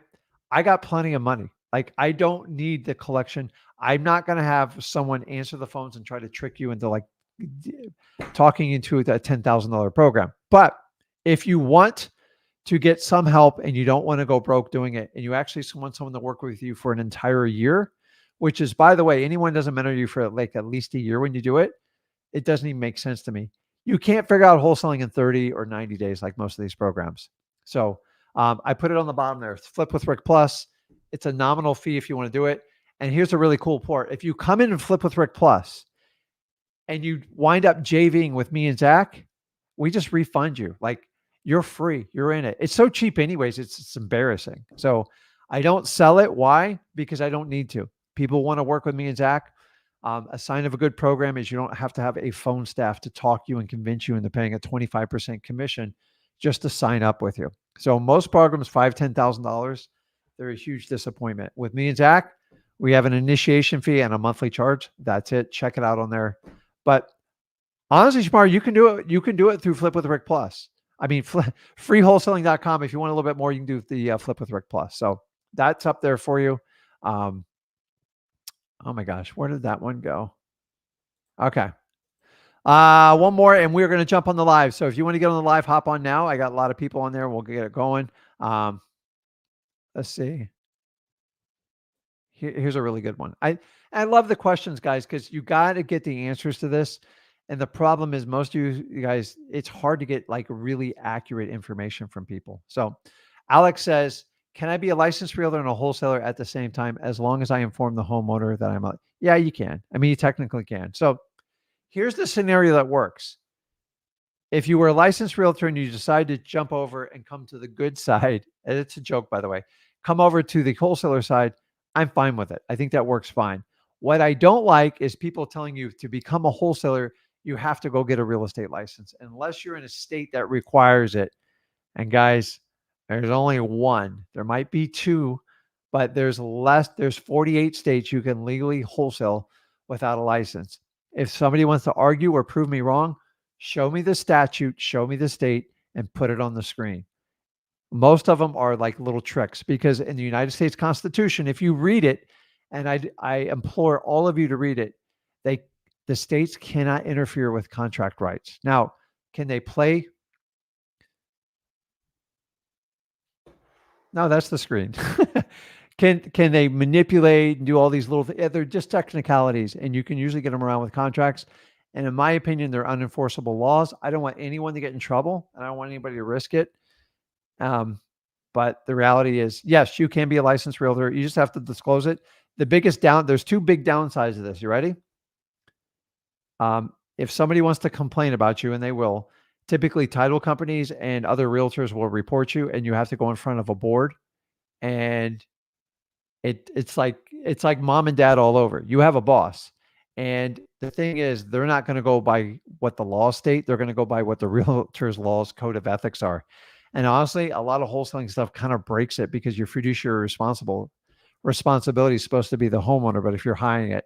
got plenty of money. Like I don't need the collection. I'm not going to have someone answer the phones and try to trick you into like talking into a $10,000 program. But if you want to get some help and you don't want to go broke doing it, and you actually want someone to work with you for an entire year, which is, by the way, anyone doesn't mentor you for like at least a year when you do it, it doesn't even make sense to me. You can't figure out wholesaling in 30 or 90 days like most of these programs. So I put it on the bottom there. Flip with Rick Plus. It's a nominal fee if you want to do it. And here's a really cool part. If you come in and Flip with Rick Plus and you wind up JVing with me and Zach, we just refund you. Like you're free. You're in it. It's so cheap anyways. It's embarrassing. So I don't sell it. Why? Because I don't need to. People want to work with me and Zach. A sign of a good program is you don't have to have a phone staff to talk you and convince you into paying a 25% commission just to sign up with you. So most programs, $5,000, $10,000, they're a huge disappointment. With me and Zach, we have an initiation fee and a monthly charge. That's it. Check it out on there. But honestly, Shamar, you can do it. You can do it through Flip with Rick Plus. I mean, freewholesaling.com. If you want a little bit more, you can do the Flip with Rick Plus. So that's up there for you. Oh my gosh, where did that one go? Okay. One more, and we're going to jump on the live. So if you want to get on the live, hop on now. I got a lot of people on there. We'll get it going. Let's see. Here's a really good one. I love the questions, guys, because you got to get the answers to this. And the problem is most of you guys, it's hard to get like really accurate information from people. So Alex says, can I be a licensed realtor and a wholesaler at the same time as long as I inform the homeowner that I'm a, yeah, you can. I mean, you technically can. So here's the scenario that works. If you were a licensed realtor and you decide to jump over and come to the good side, and it's a joke, by the way, come over to the wholesaler side, I'm fine with it. I think that works fine. What I don't like is people telling you to become a wholesaler, you have to go get a real estate license unless you're in a state that requires it. And guys, there's only one. There might be two, but there's 48 states you can legally wholesale without a license. If somebody wants to argue or prove me wrong, show me the statute, show me the state, and put it on the screen. Most of them are like little tricks because in the United States Constitution, if you read it, and I implore all of you to read it, the states cannot interfere with contract rights. Now, can they play? No, that's the screen. Can they manipulate and do all these little things? Yeah, they're just technicalities, and you can usually get them around with contracts. And in my opinion, they're unenforceable laws. I don't want anyone to get in trouble, and I don't want anybody to risk it. Um, but the reality is, yes, you can be a licensed realtor. You just have to disclose it. There's two big downsides of this. You ready? If somebody wants to complain about you, and they will, typically title companies and other realtors will report you, and you have to go in front of a board. And it's like mom and dad all over. You have a boss. And the thing is, they're not going to go by what the laws state. They're going to go by what the realtor's laws code of ethics are. And honestly, a lot of wholesaling stuff kind of breaks it because your fiduciary responsibility is supposed to be the homeowner, but if you're hiring it.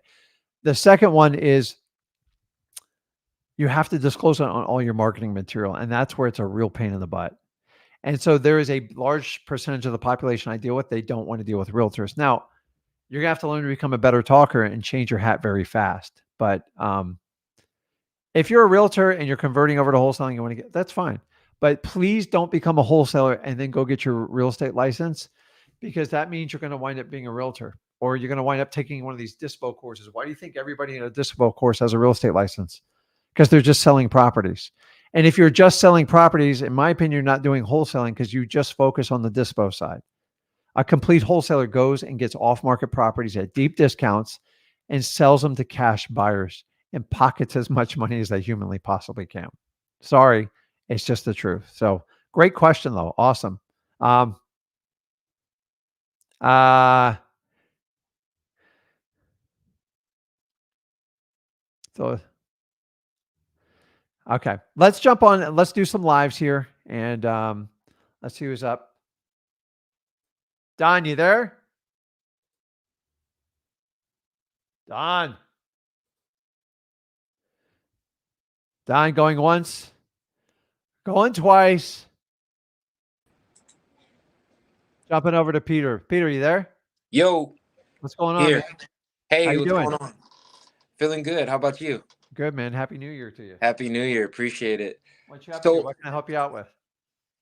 The second one is you have to disclose it on all your marketing material. And that's where it's a real pain in the butt. And so there is a large percentage of the population I deal with, they don't want to deal with realtors. Now, you're gonna have to learn to become a better talker and change your hat very fast. But if you're a realtor and you're converting over to wholesaling, you want to get that's fine. But please don't become a wholesaler and then go get your real estate license, because that means you're going to wind up being a realtor, or you're going to wind up taking one of these dispo courses. Why do you think everybody in a dispo course has a real estate license? Because they're just selling properties. And if you're just selling properties, in my opinion, you're not doing wholesaling because you just focus on the dispo side. A complete wholesaler goes and gets off-market properties at deep discounts and sells them to cash buyers and pockets as much money as they humanly possibly can. Sorry, it's just the truth. So great question though. Awesome. Um, uh, so, okay, let's jump on. Let's do some lives here, and let's see who's up. Don, you there? Don. Don going once, going twice. Jumping over to Peter. Peter, you there? Yo, What's going on, here. man? How Hey, you what's doing? going on? Feeling good. How about you? Good, man. Happy New Year to you. Happy New Year. Appreciate it. What you up to? So, What can I help you out with?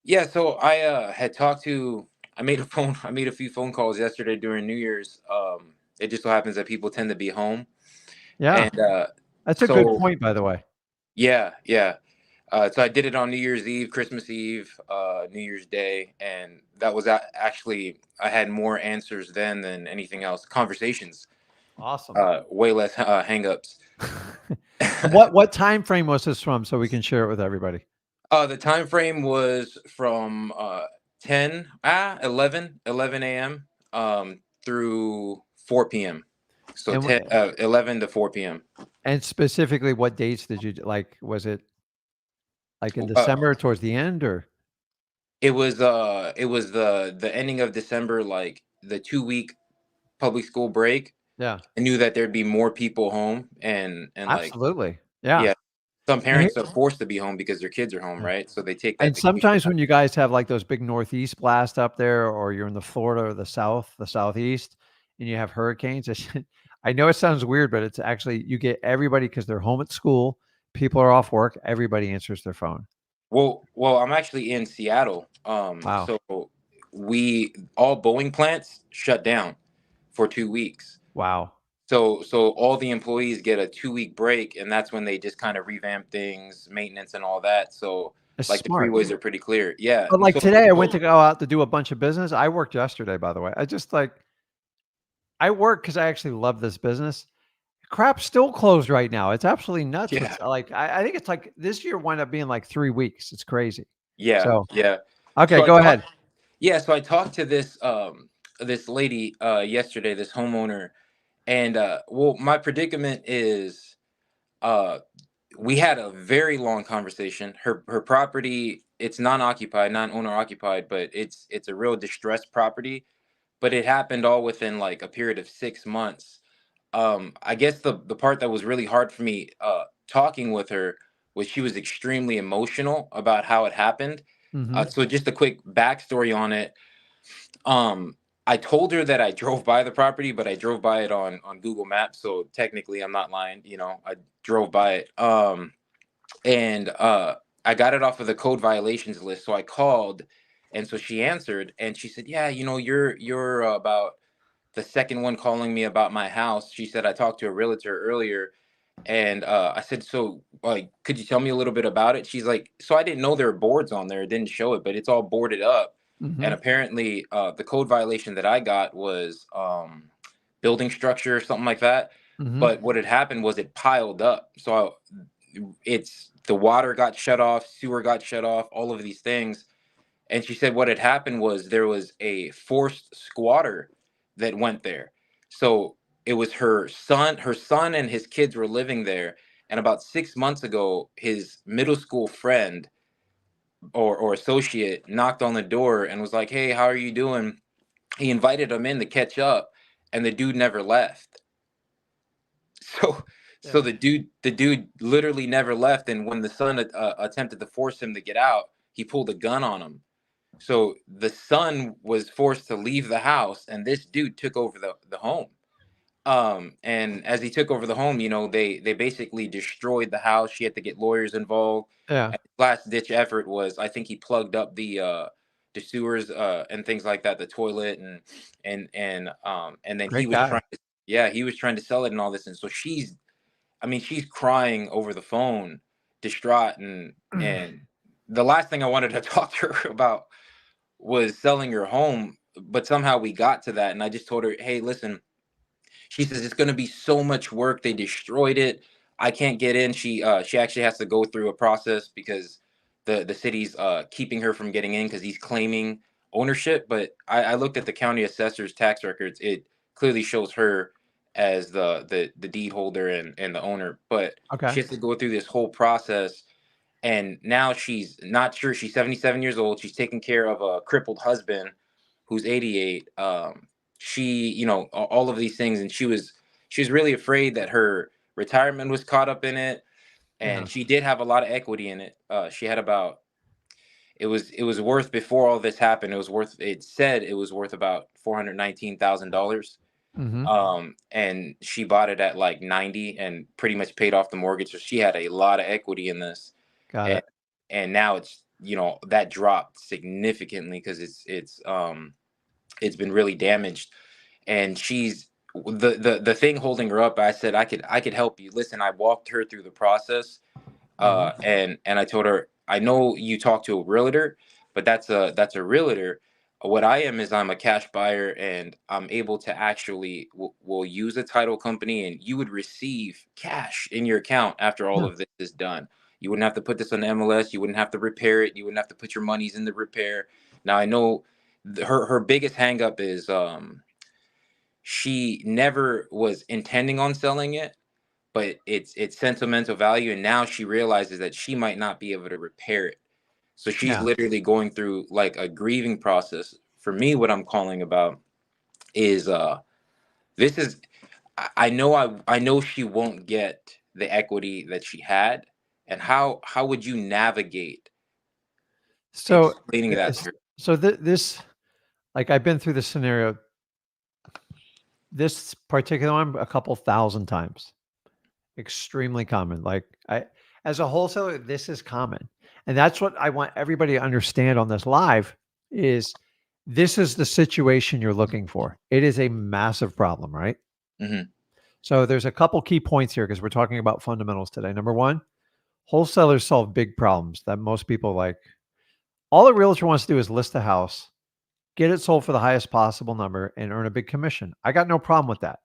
yeah, so I had talked to I made a few phone calls yesterday during New Year's. It just so happens that people tend to be home. Yeah, And that's a good so point, by the way. yeah. So I did it on New Year's Eve, Christmas Eve, New Year's Day, and that was actually I had more answers then than anything else. Conversations, Awesome. way less hangups. And what time frame was this from, so we can share it with everybody? The time frame was from 11 a.m. Through 4 p.m. So And 11 to 4 p.m. and specifically, what dates did you like? Was it like in Uh, December towards the end, or it was the ending of December, like the 2 week public school break. yeah, I knew that there'd be more people home, and like, absolutely, yeah. yeah, some And parents are forced to be home because their kids are home, right? So they take that And vacation sometimes time. when you guys have like those big northeast blasts up there, or you're in the Florida or the southeast, and you have hurricanes, I know it sounds weird, but it's actually you get everybody because they're home at school, people are off work, everybody answers their phone. Well, I'm actually in Seattle. Wow. So we all Boeing plants shut down for 2 weeks. Wow. So all the employees get a 2 week break, and that's when they just kind of revamp things, maintenance and all that. So It's like the smart. freeways are pretty clear. Yeah. But like So today, I went to go out to do a bunch of business. I worked yesterday, by the way. I work because I actually love this business. Crap's still closed right now. It's absolutely nuts. yeah, What's like, I think it's like this year wound up being like 3 weeks. It's crazy. yeah, So, yeah. okay, So I go talked ahead. so I talked to this lady yesterday, this homeowner, and well, my predicament is uh we had a very long conversation. Her property, it's non-occupied, non-owner occupied, but it's a real distressed property. But it happened all within like a period of 6 months. I guess the part that was really hard for me talking with her was she was extremely emotional about how it happened. Mhm. So just a quick backstory on it. Um, I told her that I drove by the property, but I drove by it on Google Maps, so technically I'm not lying. I drove by it. And I got it off of the code violations list. So I called, and so she answered, and she said, "Yeah, you're about." the second one calling me about my house, she said, I talked to a realtor earlier, and I said, so like, could you tell me a little bit about it? She's like, so I didn't know there were boards on there. It didn't show it, but it's all boarded up. And Hmm. apparently, the code violation that I got was building structure or something like that. Hmm. But what had happened was it piled up. So it's the water got shut off, sewer got shut off, all of these things. And she said what had happened was there was a forced squatter that went there. So it was her son and his kids were living there. And about 6 months ago, his middle school friend or associate knocked on the door and was like, hey, how are you doing? He invited him in to catch up, and the dude never left. So so Yeah. the dude literally never left. And when the son attempted to force him to get out, he pulled a gun on him. So the son was forced to leave the house, and this dude took over the home. And as he took over the home, they basically destroyed the house. She had to get lawyers involved. Yeah. And last ditch effort was, I think he plugged up the sewers and things like that, the toilet, and then he Great was guy. trying to sell it and all this. And so she's crying over the phone, distraught, and the last thing I wanted to talk to her about was selling her home, but somehow we got to that, and I just told her, hey, listen. She says it's going to be so much work. They destroyed it. I can't get in. She actually has to go through a process because the city's keeping her from getting in because he's claiming ownership. But I looked at the county assessor's tax records. It clearly shows her as the deed holder and the owner. But Okay. she has to go through this whole process. And now she's not sure. She's 77 years old. She's taking care of a crippled husband who's 88. She, all of these things, and she was really afraid that her retirement was caught up in it, Yeah. and she did have a lot of equity in it. She had about it was worth before all this happened. It said it was worth about $419,000. Hmm. And she bought it at like 90 and pretty much paid off the mortgage. So she had a lot of equity in this, Got and it. and now it's that dropped significantly because it's been really damaged. And she's the thing holding her up. I said I could help you. Listen, I walked her through the process, Hmm. and I told her, I know you talked to a realtor, but that's a realtor. What I am is I'm a cash buyer, and I'm able to actually will use a title company, and you would receive cash in your account after all Yeah. of this is done. You wouldn't have to put this on the MLS. You wouldn't have to repair it. You wouldn't have to put your monies in the repair. Now I know her biggest hangup is she never was intending on selling it, but it's sentimental value, and now she realizes that she might not be able to repair it. So she's Yeah. literally going through like a grieving process. For me, what I'm calling about is this is I know she won't get the equity that she had, and how would you navigate So, explaining that to yes. her? So this, like, I've been through this scenario, this particular one, a couple thousand times. Extremely common. Like, as a wholesaler, this is common. And that's what I want everybody to understand on this live is this is the situation you're looking for. It is a massive problem, right? Hmm. So there's a couple key points here because we're talking about fundamentals today. Number one, wholesalers solve big problems that most people like. All a realtor wants to do is list a house, get it sold for the highest possible number, and earn a big commission. I got no problem with that.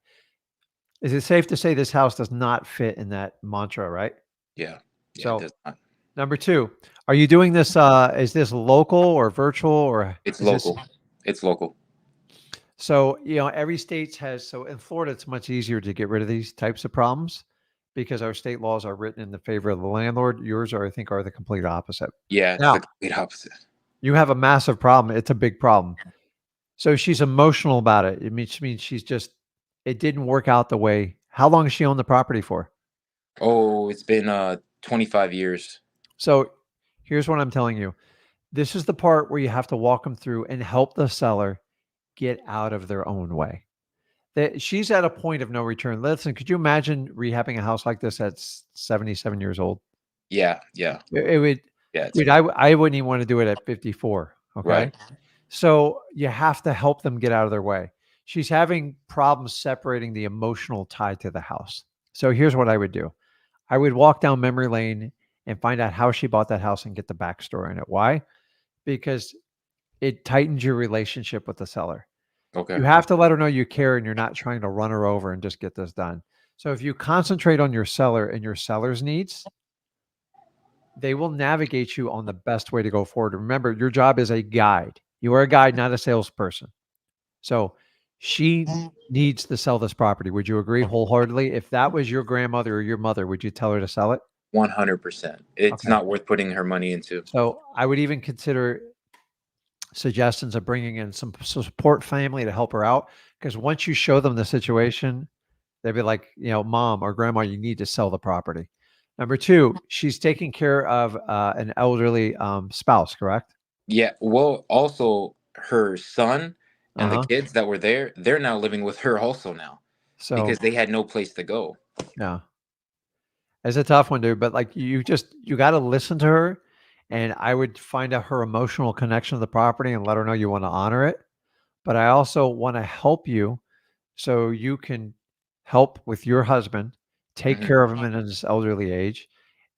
Is it safe to say this house does not fit in that mantra, right? Yeah, yeah, it So does not. number two, are you doing this? Is this local or virtual or It's is this? local. It's local. So, every state has, so in Florida, it's much easier to get rid of these types of problems because our state laws are written in the favor of the landlord. Yours are, I think, are the complete opposite. Yeah, it's the Now, complete opposite. you have a massive problem. It's a big problem. So she's emotional about it. It means she's just, it didn't work out the way. How long has she owned the property for? Oh, it's been 25 years. So here's what I'm telling you. This is the part where you have to walk them through and help the seller get out of their own way. That she's at a point of no return. Listen, could you imagine rehabbing a house like this at 77 years old? Yeah, yeah, It would, yeah. It's dude, I wouldn't even want to do it at 54. right. Okay. So you have to help them get out of their way. she's having problems separating the emotional tie to the house. So here's what I would do. I would walk down memory lane and find out how she bought that house and get the backstory in it. Why? Because it tightens your relationship with the seller. Okay. You have to let her know you care and you're not trying to run her over and just get this done. So if you concentrate on your seller and your seller's needs, they will navigate you on the best way to go forward. Remember, your job is a guide. You are a guide, not a salesperson. So she needs to sell this property. Would you agree wholeheartedly? If that was your grandmother or your mother, would you tell her to sell it? 100%. It's Okay. not worth putting her money into. So I would even consider suggestions of bringing in some support family to help her out. Because once you show them the situation, they'd be like, mom or grandma, you need to sell the property. Number two, she's taking care of an elderly spouse, correct? Yeah. Well, also her son and the Uh-huh. kids that were there, they're now living with her also now because So they had no place to go. yeah, it's a tough one, dude. But like you got to listen to her, and I would find out her emotional connection to the property and let her know you want to honor it. But I also want to help you so you can help with your husband, take Hmm. care of him in his elderly age,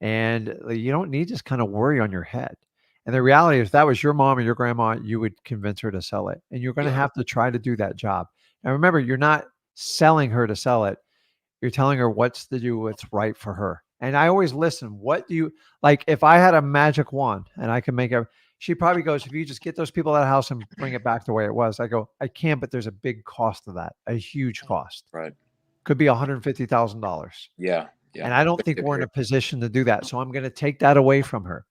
and you don't need this kind of worry on your head. And the reality is, if that was your mom or your grandma, you would convince her to sell it, and you're going to Yeah. have to try to do that job. Now, remember, you're not selling her to sell it. You're telling her what's to do, what's right for her. And I always listen. What do you like? If I had a magic wand and I can make a, she probably goes, if you just get those people out of the house and bring it back the way it was. I go, I can, but there's a big cost to that, a huge cost. Right. Could be $150,000. Yeah. Yeah. And I don't think Especially up we're in here. a position to do that. So I'm going to take that away from her.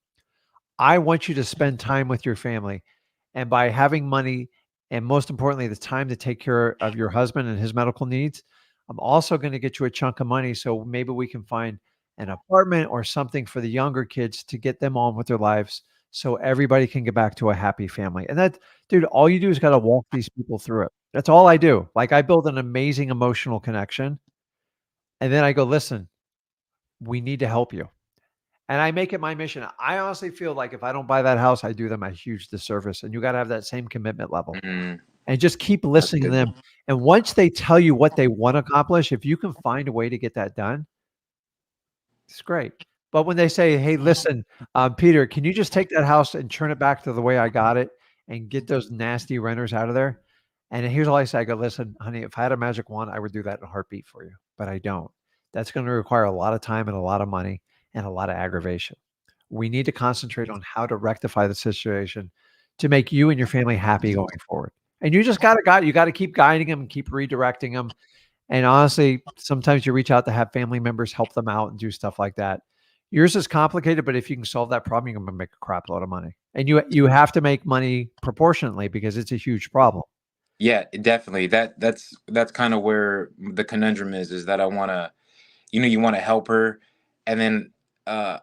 I want you to spend time with your family. And by having money, and most importantly, the time to take care of your husband and his medical needs, I'm also going to get you a chunk of money. So maybe we can find an apartment or something for the younger kids to get them on with their lives so everybody can get back to a happy family. And that, dude, all you do is got to walk these people through it. That's all I do. Like I build an amazing emotional connection. And then I go, listen, we need to help you. And I make it my mission. I honestly feel like if I don't buy that house, I do them a huge disservice. And you got to have that same commitment level Mm, and just keep that's listening to good. them. And once they tell you what they want to accomplish, if you can find a way to get that done, it's great. But when they say, hey, listen, Peter, can you just take that house and turn it back to the way I got it and get those nasty renters out of there? And here's all I say. I go, listen, honey, if I had a magic wand, I would do that in a heartbeat for you, but I don't. That's going to require a lot of time and a lot of money and a lot of aggravation. We need to concentrate on how to rectify the situation to make you and your family happy going forward. And you just got to guide, you got to keep guiding them and keep redirecting them. And honestly, sometimes you reach out to have family members help them out and do stuff like that. Yours is complicated, but if you can solve that problem, you're going to make a crap load of money. And you have to make money proportionately because it's a huge problem. Yeah, definitely. That's kind of where the conundrum is that I want to, you want to help her, and then uh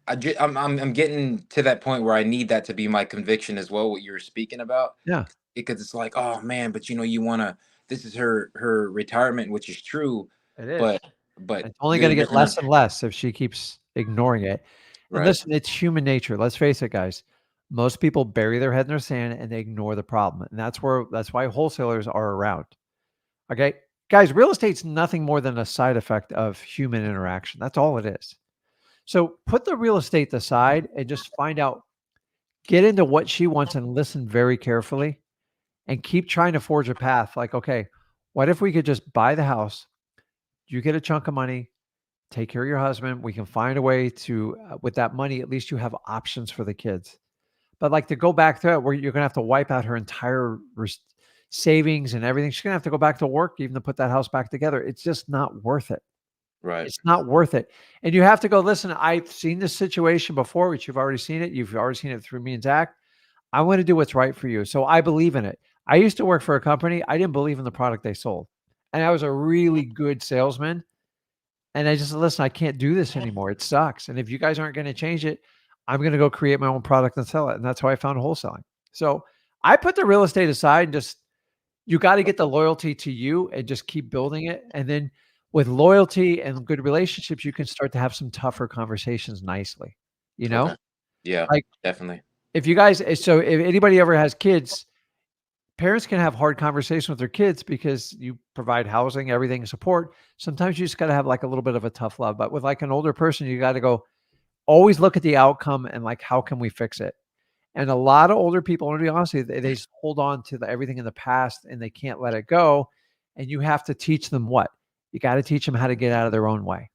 I'm getting to that point where I need that to be my conviction as well, what you're speaking about, Yeah, because it's like, oh man, but you want to, this is her retirement, which is true, it is. but but It's only going they're, to they're get gonna, less and less if she keeps ignoring it. And right. listen, it's human nature. Let's face it, guys. Most people bury their head in their sand and they ignore the problem. And that's why wholesalers are around. Okay. Guys, real estate's nothing more than a side effect of human interaction. That's all it is. So put the real estate aside and just find out, get into what she wants and listen very carefully and keep trying to forge a path. Like, okay, what if we could just buy the house? You get a chunk of money, take care of your husband. We can find a way to, with that money, at least you have options for the kids. But like to go back to it, where you're going to have to wipe out her entire savings and everything. She's going to have to go back to work even to put that house back together. It's just not worth it. Right. It's not worth it. And you have to go, listen, I've seen this situation before, which you've already seen it. You've already seen it through me and Zach. I want to do what's right for you. So I believe in it. I used to work for a company. I didn't believe in the product they sold. And I was a really good salesman. And I just listen, I can't do this anymore. It sucks. And if you guys aren't going to change it, I'm going to go create my own product and sell it. And that's how I found wholesaling. So I put the real estate aside and just, you got to get the loyalty to you and just keep building it. And then with loyalty and good relationships, you can start to have some tougher conversations nicely. You know, Okay. Yeah, like definitely. if you guys, so if anybody ever has kids, parents can have hard conversations with their kids because you provide housing, everything, support. Sometimes you just got to have like a little bit of a tough love. But with like an older person, you got to go always look at the outcome and like, how can we fix it? And a lot of older people, to be honest, they just hold on to everything in the past and they can't let it go. And you have to teach them what? You got to teach them how to get out of their own way.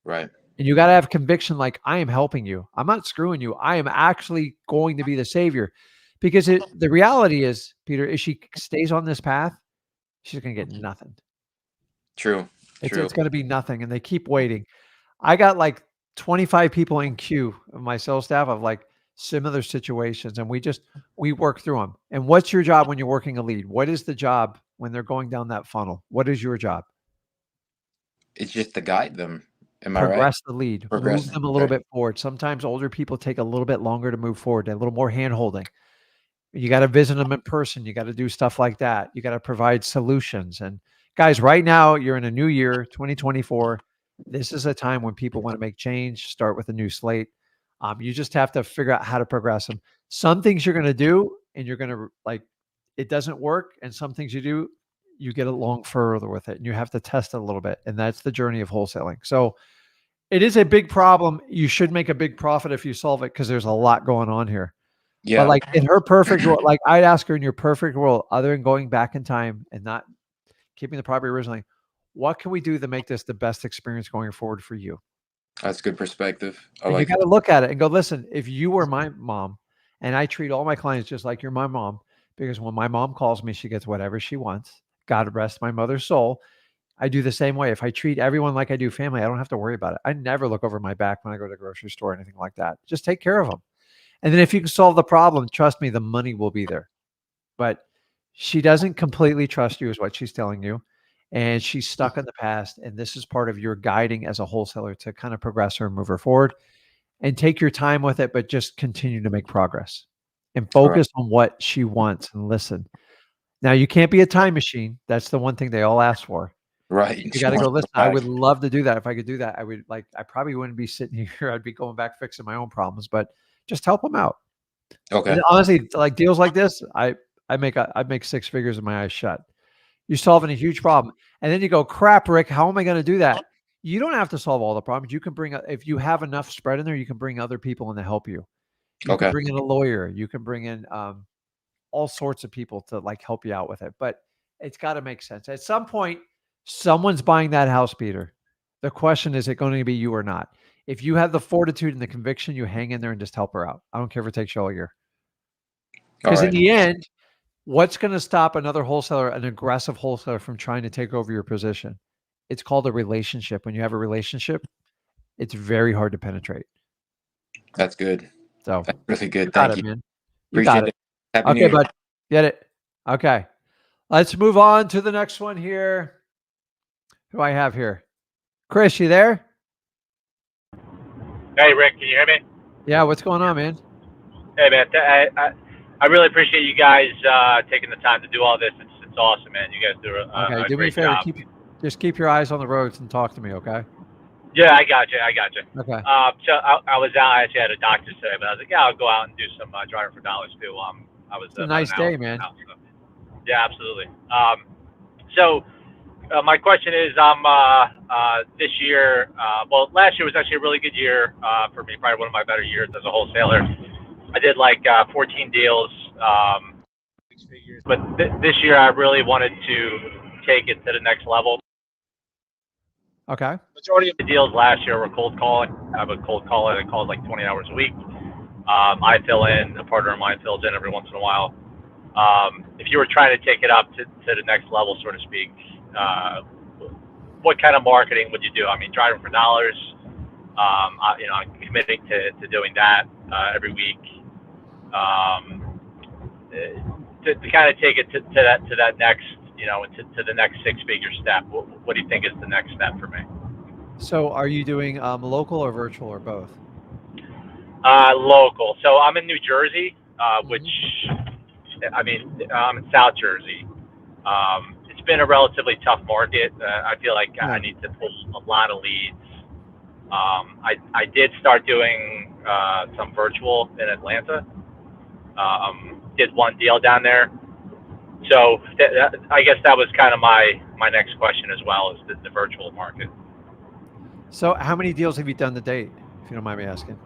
Right. And you got to have conviction like, I am helping you. I'm not screwing you. I am actually going to be the savior. Because the reality is, Peter, if she stays on this path, she's going to get nothing. True. It's going to be nothing. And they keep waiting. I got like 25 people in queue of my sales staff of like similar situations. And we work through them. And what's your job when you're working a lead? What is the job when they're going down that funnel? What is your job? It's just to guide them. Am I right? Progress the lead, move Progress. them a little bit forward. Sometimes older people take a little bit longer to move forward, a little more hand holding. You got to visit them in person. You got to do stuff like that. You got to provide solutions. And guys, right now you're in a new year, 2024. This is a time when people want to make change, start with a new slate. You just have to figure out how to progress them. Some things you're going to do and you're going to like, it doesn't work. And some things you do, you get along further with it and you have to test it a little bit. And that's the journey of wholesaling. So it is a big problem. You should make a big profit if you solve it because there's a lot going on here. Yeah. But like in her perfect world, like I'd ask her in your perfect world, other than going back in time and not keeping the property originally, what can we do to make this the best experience going forward for you? That's good perspective. And you got to look at it and go, listen, if you were my mom and I treat all my clients just like you're my mom, because when my mom calls me, she gets whatever she wants. God rest my mother's soul. I do the same way. If I treat everyone like I do family, I don't have to worry about it. I never look over my back when I go to the grocery store or anything like that. Just take care of them. And then if you can solve the problem, trust me, the money will be there. But she doesn't completely trust you is what she's telling you. And she's stuck in the past. And this is part of your guiding as a wholesaler to kind of progress her and move her forward and take your time with it, but just continue to make progress and focus on what she wants and listen. Now you can't be a time machine. That's the one thing they all ask for. Right. You got to go, listen, I would love to do that. If I could do that, I probably wouldn't be sitting here. I'd be going back fixing my own problems, but just help them out. Okay. And honestly, like deals like this, I'd make six figures with my eyes shut. You're solving a huge problem. And then you go, crap, Rick, how am I going to do that? You don't have to solve all the problems. You can bring, if you have enough spread in there, you can bring other people in to help you. You can bring in a lawyer. You can bring in all sorts of people to like help you out with it. But it's got to make sense. At some point, someone's buying that house, Peter. The question is it going to be you or not? If you have the fortitude and the conviction, you hang in there and just help her out. I don't care if it takes you all year. Because in the end, what's going to stop another wholesaler, an aggressive wholesaler, from trying to take over your position? It's called a relationship. When you have a relationship, it's very hard to penetrate. That's good. So that's really good. Thank you, man. You got it. Happy New Year. Bud. Get it. Okay. Let's move on to the next one here. Who do I have here? Chris, you there? Hey, Rick, can you hear me? Yeah, what's going on, man? Hey, man, I really appreciate you guys taking the time to do all this. It's awesome, man. You guys do a do me a great favor. job. Just keep your eyes on the roads and talk to me, okay? Yeah, I got you. Okay. So I was out. I actually had a doctor today, but I was like, yeah, I'll go out and do some driving for dollars too. I was. It's a nice day, man. Out, so. Yeah, absolutely. So my question is, this year. Well, last year was actually a really good year for me. Probably one of my better years as a wholesaler. I did like 14 deals, 6 figures. But this year, I really wanted to take it to the next level. Okay. Majority of the deals last year were cold calling. I have a cold caller that calls like 20 hours a week. I fill in, a partner of mine fills in every once in a while. If you were trying to take it up to the next level, so to speak, what kind of marketing would you do? I mean, driving for dollars. I'm committing to doing that every week. To kind of take it to that next, to the next 6-figure step. What do you think is the next step for me? So are you doing local or virtual or both? Local. So I'm in New Jersey, which, I mean, I'm in South Jersey. It's been a relatively tough market. I feel like I need to pull a lot of leads. I did start doing some virtual in Atlanta. Did one deal down there. So I guess that was kind of my next question as well, is the virtual market. So how many deals have you done to date, if you don't mind me asking?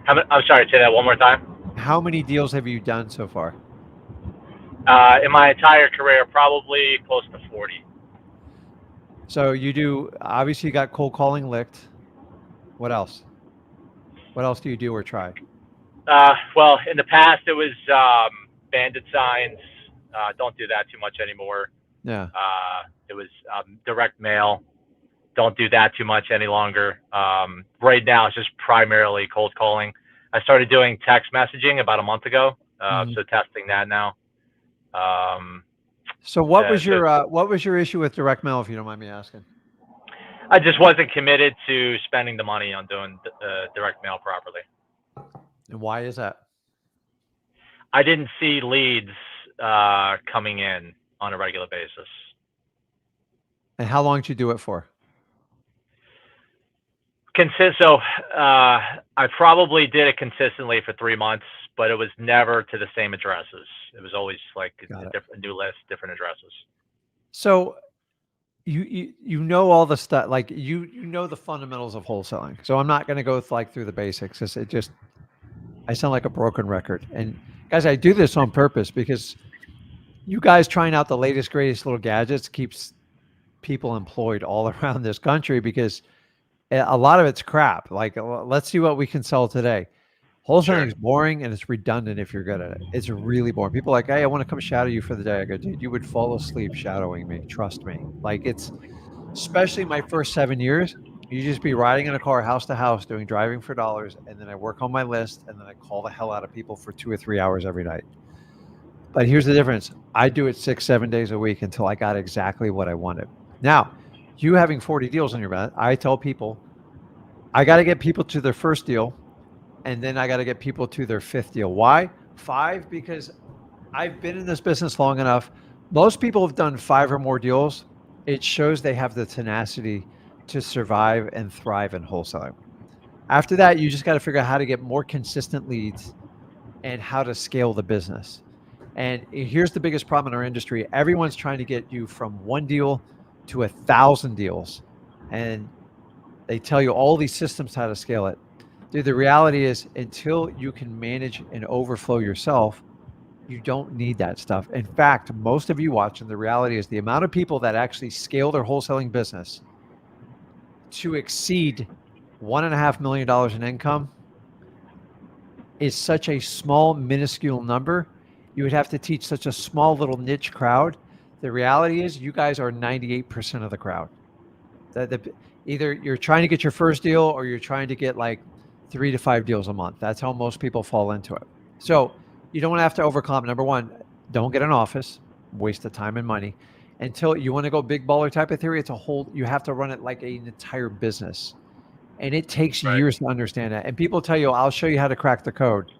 I'm sorry, say that one more time. How many deals have you done so far? In my entire career, probably close to 40. So you do, obviously you got cold calling licked. What else? What else do you do or try? Well, in the past, it was bandit signs. Don't do that too much anymore. Yeah. It was direct mail. Don't do that too much any longer. Right now, it's just primarily cold calling. I started doing text messaging about a month ago, so testing that now. So what was your issue with direct mail, if you don't mind me asking? I just wasn't committed to spending the money on doing direct mail properly. And why is that? I didn't see leads coming in on a regular basis. And how long did you do it for? So I probably did it consistently for 3 months, but it was never to the same addresses. It was always like a new list, different addresses. So you know all the stuff, like you know the fundamentals of wholesaling. So I'm not going to go through the basics. I sound like a broken record. And guys, I do this on purpose because you guys trying out the latest, greatest little gadgets keeps people employed all around this country, because a lot of it's crap. Like, let's see what we can sell today. Wholesaling is boring and it's redundant if you're good at it. It's really boring. People are like, hey, I want to come shadow you for the day. I go, dude, you would fall asleep shadowing me. Trust me. Like, it's, especially my first 7 years, you just be riding in a car house to house doing driving for dollars. And then I work on my list and then I call the hell out of people for 2 or 3 hours every night. But here's the difference. I do it 6-7 days a week until I got exactly what I wanted. Now, you having 40 deals on your back, I tell people, I got to get people to their first deal, and then I got to get people to their 5th deal. Why 5? Because I've been in this business long enough. Most people have done 5 or more deals. It shows they have the tenacity to survive and thrive in wholesaling. After that, you just got to figure out how to get more consistent leads and how to scale the business. And here's the biggest problem in our industry. Everyone's trying to get you from 1 deal to 1,000 deals. And they tell you all these systems how to scale it. Dude, the reality is, until you can manage and overflow yourself, you don't need that stuff. In fact, most of you watching, the reality is the amount of people that actually scale their wholesaling business to exceed $1.5 million in income is such a small, minuscule number. You would have to teach such a small little niche crowd. The reality is you guys are 98% of the crowd. Either you're trying to get your first deal or you're trying to get like 3 to 5 deals a month. That's how most people fall into it. So you don't have to overcome. Number one, don't get an office, waste of time and money. Until you want to go big baller type of theory, you have to run it like an entire business. And it takes years to understand that. And people tell you, I'll show you how to crack the code.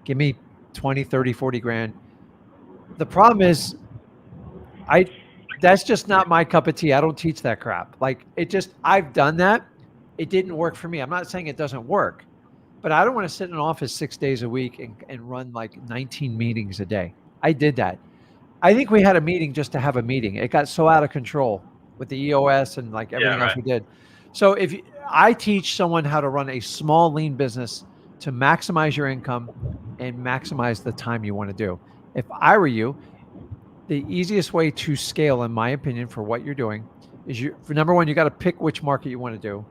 Give me 20, 30, 40 grand. The problem is, that's just not my cup of tea. I don't teach that crap. Like, I've done that. It didn't work for me. I'm not saying it doesn't work, but I don't want to sit in an office 6 days a week and run like 19 meetings a day. I did that. I think we had a meeting just to have a meeting. It got so out of control with the EOS and like everything else we did. So I teach someone how to run a small, lean business to maximize your income and maximize the time you want to do. If I were you, the easiest way to scale, in my opinion, for what you're doing is for number one, you got to pick which market you want to do.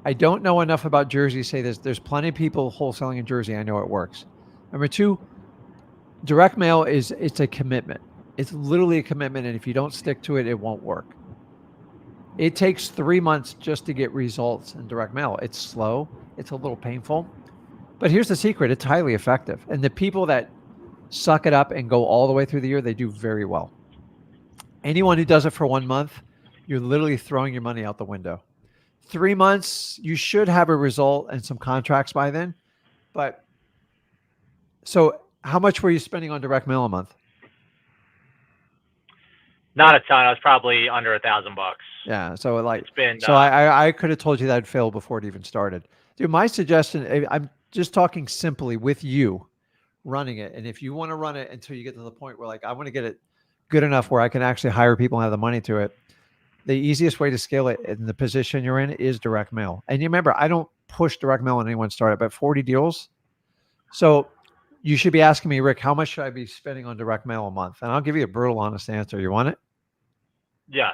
I don't know enough about Jersey to say this. There's plenty of people wholesaling in Jersey. I know it works. Number two, direct mail it's a commitment. It's literally a commitment. And if you don't stick to it, it won't work. It takes 3 months just to get results in direct mail. It's slow. It's a little painful. But here's the secret. It's highly effective. And the people that suck it up and go all the way through the year, they do very well. Anyone who does it for 1 month, you're literally throwing your money out the window. 3 months, you should have a result and some contracts by then. But so how much were you spending on direct mail a month? Not a ton. I was probably under $1,000. Yeah. So like, it's been, so I could have told you that'd fail before it even started. Dude, my suggestion, I'm just talking simply with you running it. And if you want to run it until you get to the point where like, I want to get it good enough where I can actually hire people and have the money to it, the easiest way to scale it in the position you're in is direct mail. And you remember, I don't push direct mail when anyone started, but 40 deals. So you should be asking me, Rick, how much should I be spending on direct mail a month? And I'll give you a brutal, honest answer. You want it? Yeah.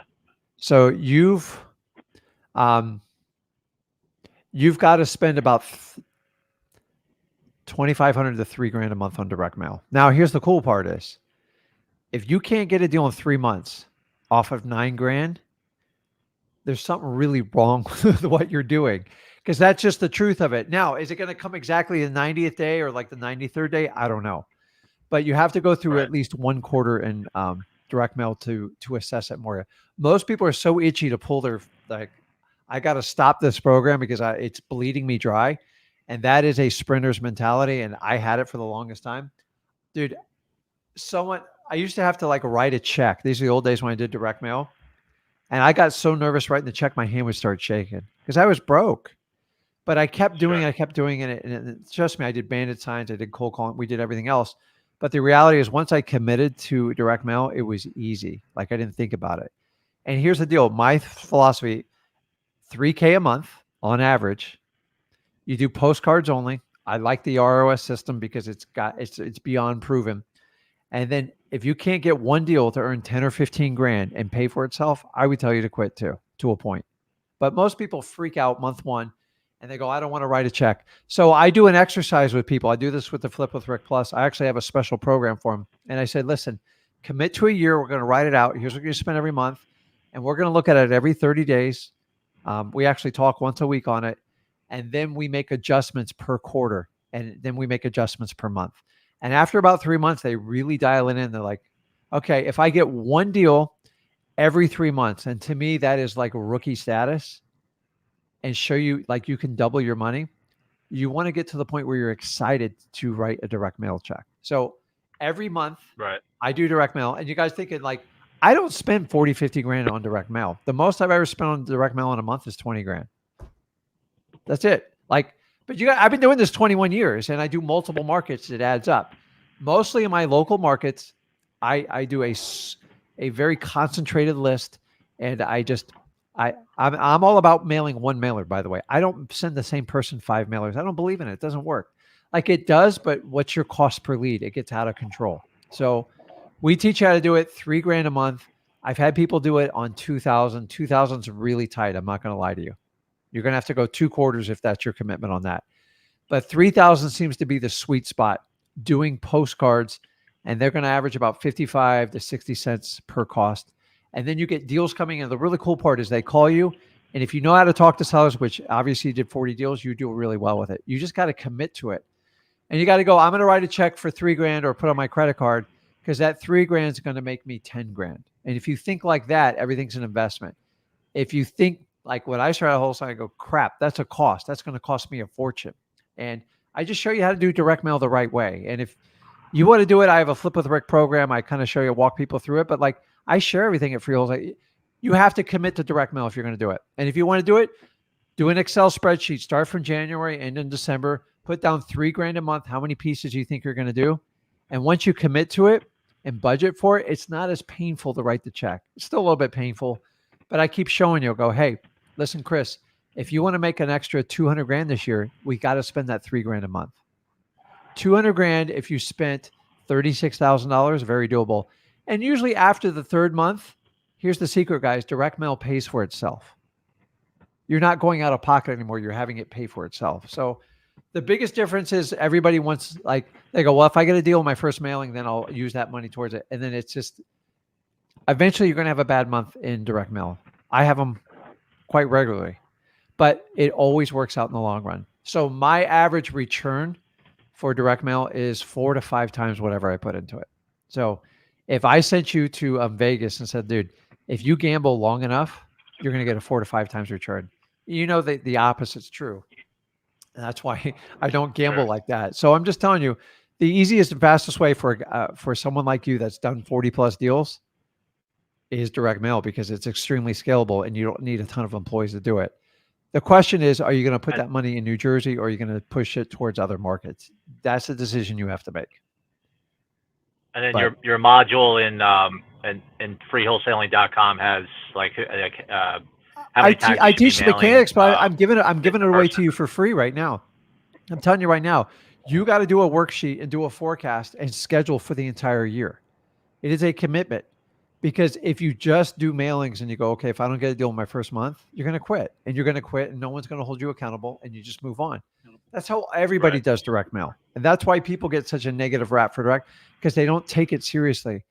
So you've got to spend about 2,500 to $3,000 a month on direct mail. Now, here's the cool part is if you can't get a deal in 3 months off of $9,000, there's something really wrong with what you're doing, because that's just the truth of it. Now, is it going to come exactly the 90th day or like the 93rd day? I don't know, but you have to go through at least one quarter in direct mail to assess it more. Most people are so itchy to pull their, like, I got to stop this program because it's bleeding me dry. And that is a sprinter's mentality. And I had it for the longest time. Dude, I used to have to like write a check. These are the old days when I did direct mail. And I got so nervous writing the check, my hand would start shaking because I was broke. But I kept doing it. And trust me, I did bandit signs. I did cold calling. We did everything else. But the reality is once I committed to direct mail, it was easy. Like I didn't think about it. And here's the deal. My philosophy, $3,000 a month on average. You do postcards only. I like the ROS system because it's beyond proven. And then if you can't get one deal to earn 10 or 15 grand and pay for itself, I would tell you to quit too, to a point. But most people freak out month one and they go, I don't want to write a check. So I do an exercise with people. I do this with the Flip with Rick Plus. I actually have a special program for them. And I said, listen, commit to a year. We're going to write it out. Here's what you're going to spend every month. And we're going to look at it every 30 days. We actually talk once a week on it. And then we make adjustments per quarter. And then we make adjustments per month. And after about 3 months, they really dial it in. They're like, okay, if I get one deal every 3 months, and to me, that is like rookie status, and show you like you can double your money, you want to get to the point where you're excited to write a direct mail check. So every month, I do direct mail. And you guys thinking like, I don't spend 40, 50 grand on direct mail. The most I've ever spent on direct mail in a month is 20 grand. That's it. Like, but I've been doing this 21 years and I do multiple markets. It adds up. Mostly in my local markets, I do a very concentrated list. And I'm all about mailing one mailer, by the way. I don't send the same person 5 mailers. I don't believe in it. It doesn't work. Like it does, but what's your cost per lead? It gets out of control. So we teach you how to do it $3,000 a month. I've had people do it on 2,000. 2,000's really tight. I'm not going to lie to you. You're going to have to go 2 quarters if that's your commitment on that. But 3,000 seems to be the sweet spot doing postcards, and they're going to average about 55 to 60 cents per cost. And then you get deals coming in. The really cool part is they call you, and if you know how to talk to sellers, which obviously you did 40 deals, you do really well with it. You just got to commit to it. And you got to go, I'm going to write a check for $3,000 or put on my credit card because that $3,000 is going to make me 10 grand. And if you think like that, everything's an investment. If you think like when I started wholesaling, I go, crap, that's a cost. That's going to cost me a fortune. And I just show you how to do direct mail the right way. And if you want to do it, I have a Flip with Rick program. I kind of show you, walk people through it. But like I share everything at Free Wholesale. You have to commit to direct mail if you're going to do it. And if you want to do it, do an Excel spreadsheet. Start from January, end in December. Put down $3,000 a month. How many pieces you think you're going to do? And once you commit to it and budget for it, it's not as painful to write the check. It's still a little bit painful, but I keep showing you. Go, hey, listen, Chris, if you want to make an extra 200 grand this year, we got to spend that $3,000 a month. 200 grand if you spent $36,000, very doable. And usually after the 3rd month, here's the secret, guys, direct mail pays for itself. You're not going out of pocket anymore. You're having it pay for itself. So the biggest difference is everybody wants, like, they go, well, if I get a deal in my first mailing, then I'll use that money towards it. And then it's just, eventually you're going to have a bad month in direct mail. I have them quite regularly, but it always works out in the long run. So my average return for direct mail is 4 to 5 times whatever I put into it. So if I sent you to Vegas and said, dude, if you gamble long enough, you're going to get a 4 to 5 times return. You know, the opposite's true. And that's why I don't gamble like that. So I'm just telling you, the easiest and fastest way for someone like you that's done 40 plus deals is direct mail, because it's extremely scalable and you don't need a ton of employees to do it. The question is, are you going to put that money in New Jersey, or are you going to push it towards other markets? That's a decision you have to make. And then your module in freewholesaling.com has like how many times I you should be teach the mailing, mechanics, but I'm giving it away person. to you for free right now. I'm telling you right now, you got to do a worksheet and do a forecast and schedule for the entire year. It is a commitment, because if you just do mailings and you go, okay, if I don't get a deal in my first month, you're going to quit, and you're going to quit, and no one's going to hold you accountable, and you just move on. That's how everybody does direct mail. And that's why people get such a negative rap for direct, because they don't take it seriously.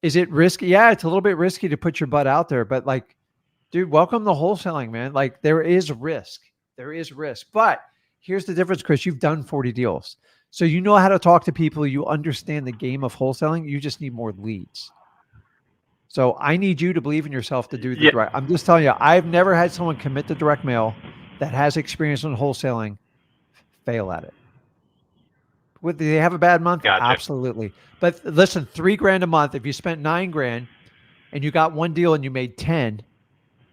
Is it risky? Yeah, it's a little bit risky to put your butt out there, but like, dude, welcome to wholesaling, man. Like, there is risk. There is risk. But here's the difference, Chris. You've done 40 deals. So you know how to talk to people. You understand the game of wholesaling. You just need more leads. So I need you to believe in yourself to do the direct. I'm just telling you, I've never had someone commit to direct mail that has experience in wholesaling fail at it. Would they have a bad month? Gotcha. Absolutely. But listen, $3,000 a month. If you spent $9,000 and you got one deal and you made 10,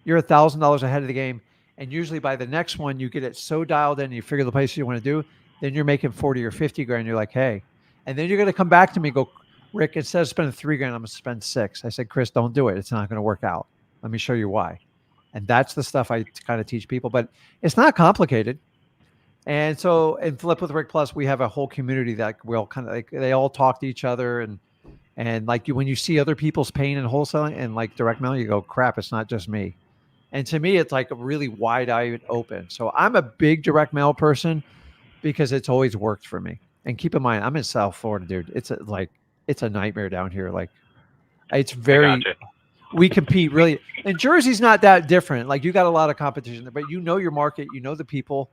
you're $1,000 ahead of the game. And usually by the next one, you get it so dialed in and you figure the places you want to do, then you're making 40 or 50 grand. You're like, hey, and then you're going to come back to me and go, Rick, instead of spending $3,000, I'm going to spend $6,000. I said, Chris, don't do it. It's not going to work out. Let me show you why. And that's the stuff I kind of teach people, but it's not complicated. And so in Flip with Rick Plus, we have a whole community that will kind of like, they all talk to each other. And like when you see other people's pain in wholesaling and like direct mail, you go, crap, it's not just me. And to me, it's like a really wide-eyed open. So I'm a big direct mail person because it's always worked for me. And keep in mind, I'm in South Florida, dude. It's a nightmare down here. Like, it's very, we compete really. And Jersey's not that different. Like, you got a lot of competition, but you know your market, you know the people.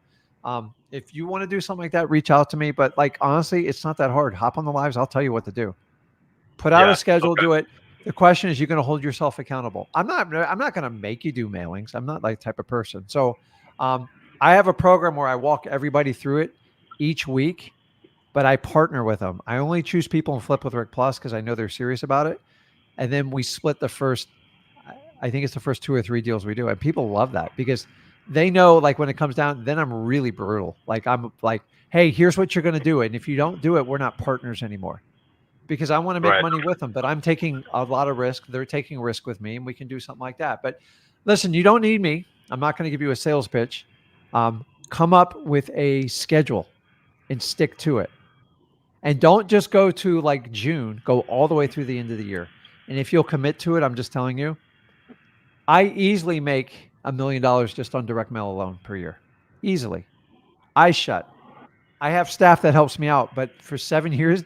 If you want to do something like that, reach out to me. But like, honestly, it's not that hard. Hop on the lives. I'll tell you what to do. Put out a schedule, do it. The question is, you're going to hold yourself accountable. I'm not going to make you do mailings. I'm not that type of person. So I have a program where I walk everybody through it each week, but I partner with them. I only choose people in Flip with Rick Plus because I know they're serious about it. And then we split the first, I think it's the first 2 or 3 deals we do. And people love that because they know, like, when it comes down, then I'm really brutal. Like, I'm like, hey, here's what you're going to do. And if you don't do it, we're not partners anymore. Because I want to make money with them, but I'm taking a lot of risk. They're taking risk with me, and we can do something like that. But listen, you don't need me. I'm not going to give you a sales pitch. Come up with a schedule and stick to it. And don't just go to like June, go all the way through the end of the year. And if you'll commit to it, I'm just telling you, I easily make $1 million just on direct mail alone per year. Easily. I have staff that helps me out, but for 7 years,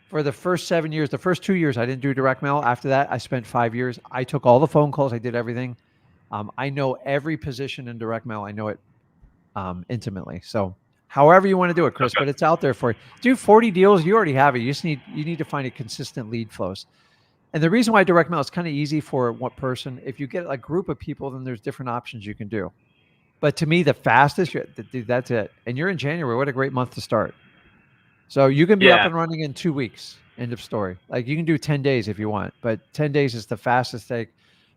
for the first 7 years, the first 2 years, I didn't do direct mail. After that, I spent 5 years. I took all the phone calls. I did everything. I know every position in direct mail. I know it intimately. So however you want to do it, Chris, but it's out there for you. Do 40 deals. You already have it. You need to find a consistent lead flows. And the reason why direct mail is kind of easy for one person, if you get a group of people, then there's different options you can do. But to me, the fastest, dude, that's it. And you're in January. What a great month to start. So you can be up and running in 2 weeks. End of story. Like, you can do 10 days if you want, but 10 days is the fastest take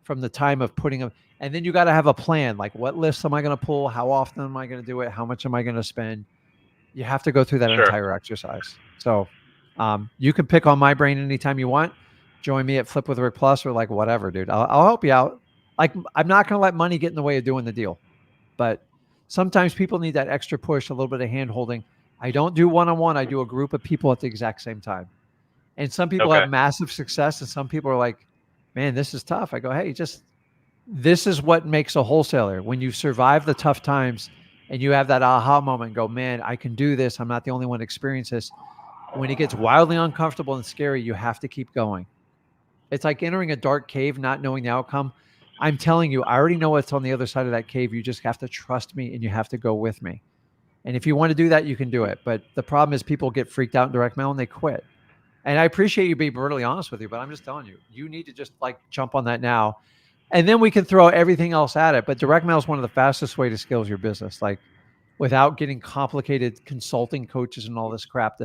from the time of putting them. And then you got to have a plan. Like, what lists am I going to pull? How often am I going to do it? How much am I going to spend? You have to go through that entire exercise. So you can pick on my brain anytime you want. Join me at Flip with Rick Plus or like whatever, dude. I'll help you out. Like, I'm not going to let money get in the way of doing the deal, but sometimes people need that extra push, a little bit of hand holding. I don't do one-on-one. I do a group of people at the exact same time. And some people have massive success and some people are like, man, this is tough. I go, hey, this is what makes a wholesaler. When you survive the tough times and you have that aha moment and go, man, I can do this. I'm not the only one to experience this. When it gets wildly uncomfortable and scary, you have to keep going. It's like entering a dark cave, not knowing the outcome. I'm telling you, I already know what's on the other side of that cave. You just have to trust me and you have to go with me. And if you want to do that, you can do it. But the problem is people get freaked out in direct mail and they quit. And I appreciate you being brutally honest with you, but I'm just telling you, you need to just like jump on that now. And then we can throw everything else at it. But direct mail is one of the fastest way to scale your business, like without getting complicated consulting coaches and all this crap.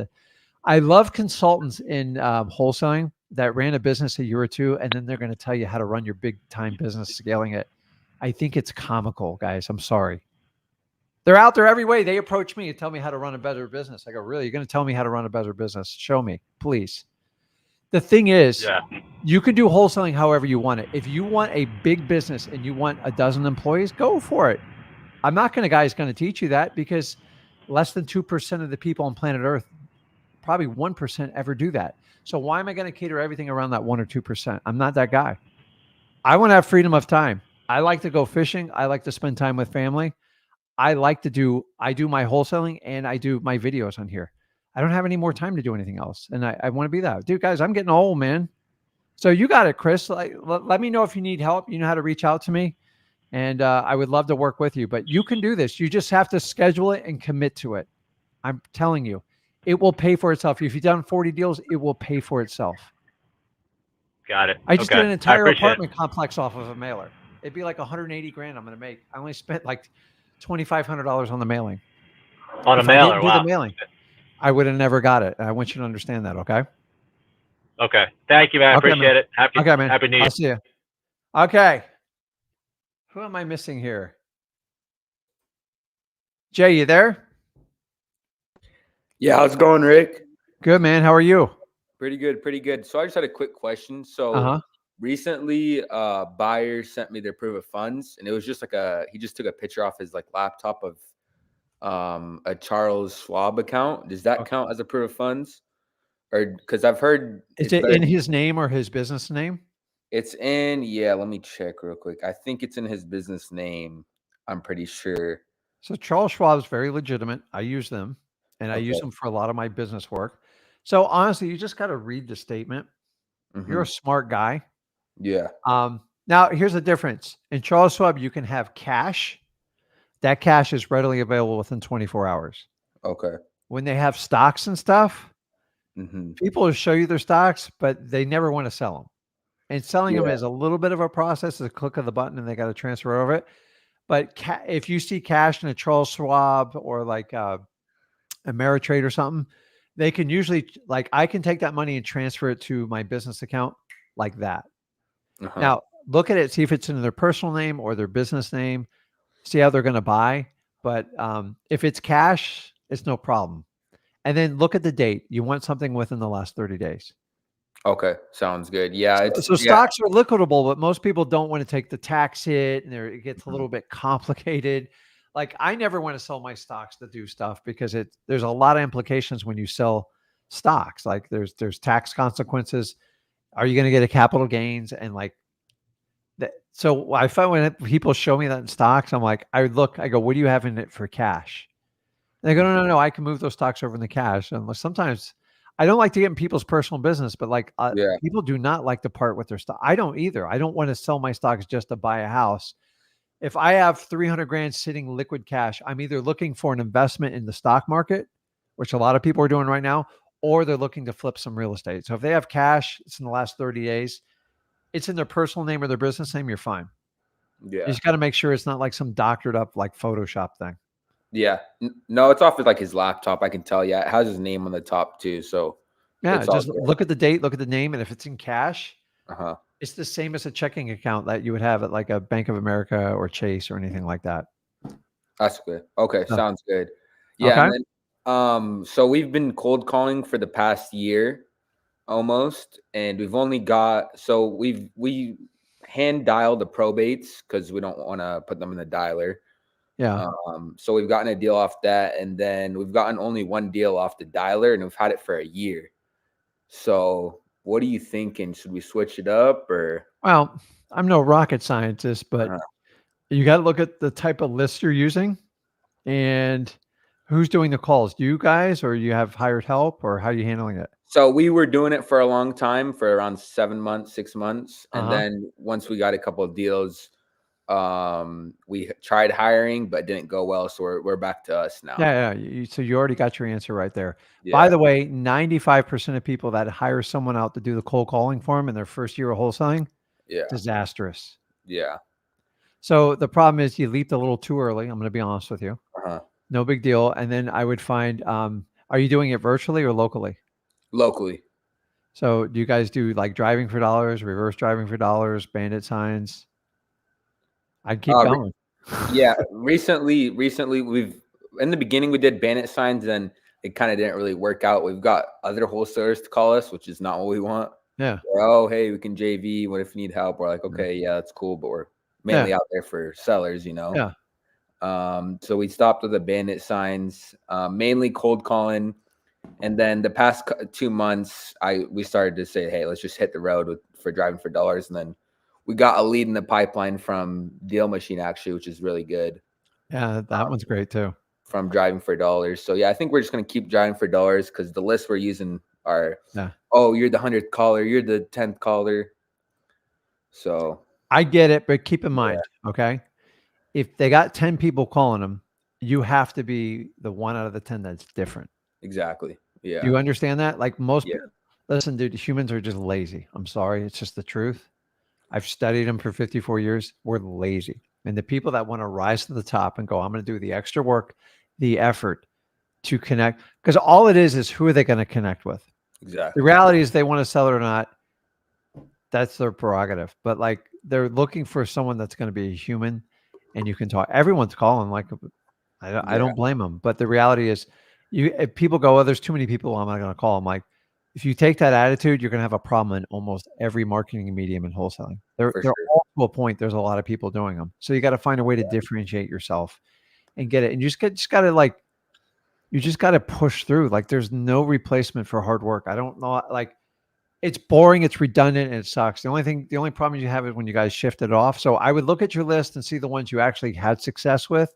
I love consultants in wholesaling that ran a business a year or two, and then they're going to tell you how to run your big time business scaling it. I think it's comical, guys. I'm sorry. They're out there every way. They approach me and tell me how to run a better business. I go, really? You're going to tell me how to run a better business? Show me, please. The thing is, you can do wholesaling however you want it. If you want a big business and you want a dozen employees, go for it. I'm not going to teach you that, because less than 2% of the people on planet Earth, probably 1% ever do that. So why am I going to cater everything around that 1 or 2%? I'm not that guy. I want to have freedom of time. I like to go fishing. I like to spend time with family. I do my wholesaling and I do my videos on here. I don't have any more time to do anything else. And I want to be that. Dude, guys, I'm getting old, man. So you got it, Chris. Let me know if you need help. You know how to reach out to me. And I would love to work with you. But you can do this. You just have to schedule it and commit to it. I'm telling you, it will pay for itself. If you've done 40 deals, it will pay for itself. Got it. I just did an entire apartment complex off of a mailer. It'd be like 180 grand I'm going to make. I only spent like $2,500 on the mailing. On a mailer, wow. Do the mailing, I would have never got it. I want you to understand that, okay? Okay. Thank you, man. I appreciate it. Happy New Year. I'll see you. Okay. Who am I missing here? Jay, you there? Yeah, how's it going, Rick? Good, man. How are you? Pretty good, pretty good. So I just had a quick question. So recently, buyer sent me their proof of funds, and it was just like he just took a picture off his like laptop of a Charles Schwab account. Does that count as a proof of funds? Or because I've heard is it in his name or his business name? It's in, let me check real quick. I think it's in his business name. I'm pretty sure. So Charles Schwab is very legitimate. I use them, and I use them for a lot of my business work. So honestly, you just got to read the statement. You're a smart guy. Yeah. Now here's the difference. In Charles Schwab, you can have cash. That cash is readily available within 24 hours. Okay. When they have stocks and stuff, people will show you their stocks, but they never want to sell them. And selling them is a little bit of a process. It's a click of the button and they got to transfer over it. But if you see cash in a Charles Schwab or like a Ameritrade or something, they can usually, like, I can take that money and transfer it to my business account like that. Now, look at it, see if it's in their personal name or their business name, see how they're going to buy. But if it's cash, it's no problem. And then look at the date. You want something within the last 30 days. Okay, sounds good. Yeah. So stocks are liquidable, but most people don't want to take the tax hit, and it gets a little bit complicated. Like, I never want to sell my stocks to do stuff because there's a lot of implications when you sell stocks. Like there's tax consequences. Are you going to get a capital gains? And like that. So I find when people show me that in stocks, I'm like, I go, what do you have in it for cash? And they go, no, I can move those stocks over in the cash. And sometimes I don't like to get in people's personal business, but like people do not like to part with their stock. I don't either. I don't want to sell my stocks just to buy a house. If I have 300 grand sitting liquid cash, I'm either looking for an investment in the stock market, which a lot of people are doing right now, or they're looking to flip some real estate. So if they have cash, it's in the last 30 days, it's in their personal name or their business name, you're fine. Yeah. You just got to make sure it's not like some doctored up like Photoshop thing. Yeah. No, it's off of like his laptop. I can tell. Yeah. It has his name on the top too. So yeah, just look at the date, look at the name. And if it's in cash, it's the same as a checking account that you would have at like a Bank of America or Chase or anything like that. That's good. Okay. Sounds good. Yeah. Okay. And then, so we've been cold calling for the past year almost, and we've only we hand dial the probates because we don't want to put them in the dialer. Yeah. So we've gotten a deal off that, and then we've gotten only one deal off the dialer, and we've had it for a year. So what are you thinking? Should we switch it up or? Well, I'm no rocket scientist, but you got to look at the type of list you're using and who's doing the calls. Do you guys, or you have hired help, or how are you handling it? So we were doing it for a long time, for around 7 months, 6 months. And then once we got a couple of deals, we tried hiring, but didn't go well. So we're back to us now. Yeah. So you already got your answer right there. Yeah. By the way, 95% of people that hire someone out to do the cold calling for them in their first year of wholesaling, disastrous. Yeah. So the problem is you leaped a little too early. I'm going to be honest with you. No big deal. And then I would find, are you doing it virtually or locally? Locally. So do you guys do like driving for dollars, reverse driving for dollars, bandit signs? I'd keep going. Yeah, recently we've in the beginning we did bandit signs, then it kind of didn't really work out. We've got other wholesalers to call us, which is not what we want. Yeah. Oh, hey, we can JV. What if you need help? We're like, okay, yeah, that's cool, but we're mainly out there for sellers, you know. Yeah. So we stopped with the bandit signs, mainly cold calling, and then the past 2 months, we started to say, hey, let's just hit the road for driving for dollars, and then we got a lead in the pipeline from Deal Machine, actually, which is really good. Yeah, that one's great too. From driving for dollars. So yeah, I think we're just gonna keep driving for dollars because the lists we're using are, oh, you're the 100th caller, you're the 10th caller. So I get it, but keep in mind, okay, if they got 10 people calling them, you have to be the 1 out of the 10 that's different. Exactly. Yeah. Do you understand that? Like most people, listen, dude, humans are just lazy. I'm sorry. It's just the truth. I've studied them for 54 years. We're lazy. And the people that want to rise to the top and go, I'm going to do the extra work, the effort to connect, because all it is who are they going to connect with? Exactly. The reality is they want to sell it or not. That's their prerogative. But like they're looking for someone that's going to be a human and you can talk. Everyone's calling. Like I don't blame them. But the reality is if people go, oh, there's too many people, I'm not going to call them. Like if you take that attitude, you're going to have a problem in almost every marketing medium in wholesaling. They're all to a point. There's a lot of people doing them. So you got to find a way to differentiate yourself and get it. And you just got to like, you just got to push through. Like there's no replacement for hard work. I don't know. Like it's boring, it's redundant, and it sucks. The only problem you have is when you guys shift it off. So I would look at your list and see the ones you actually had success with,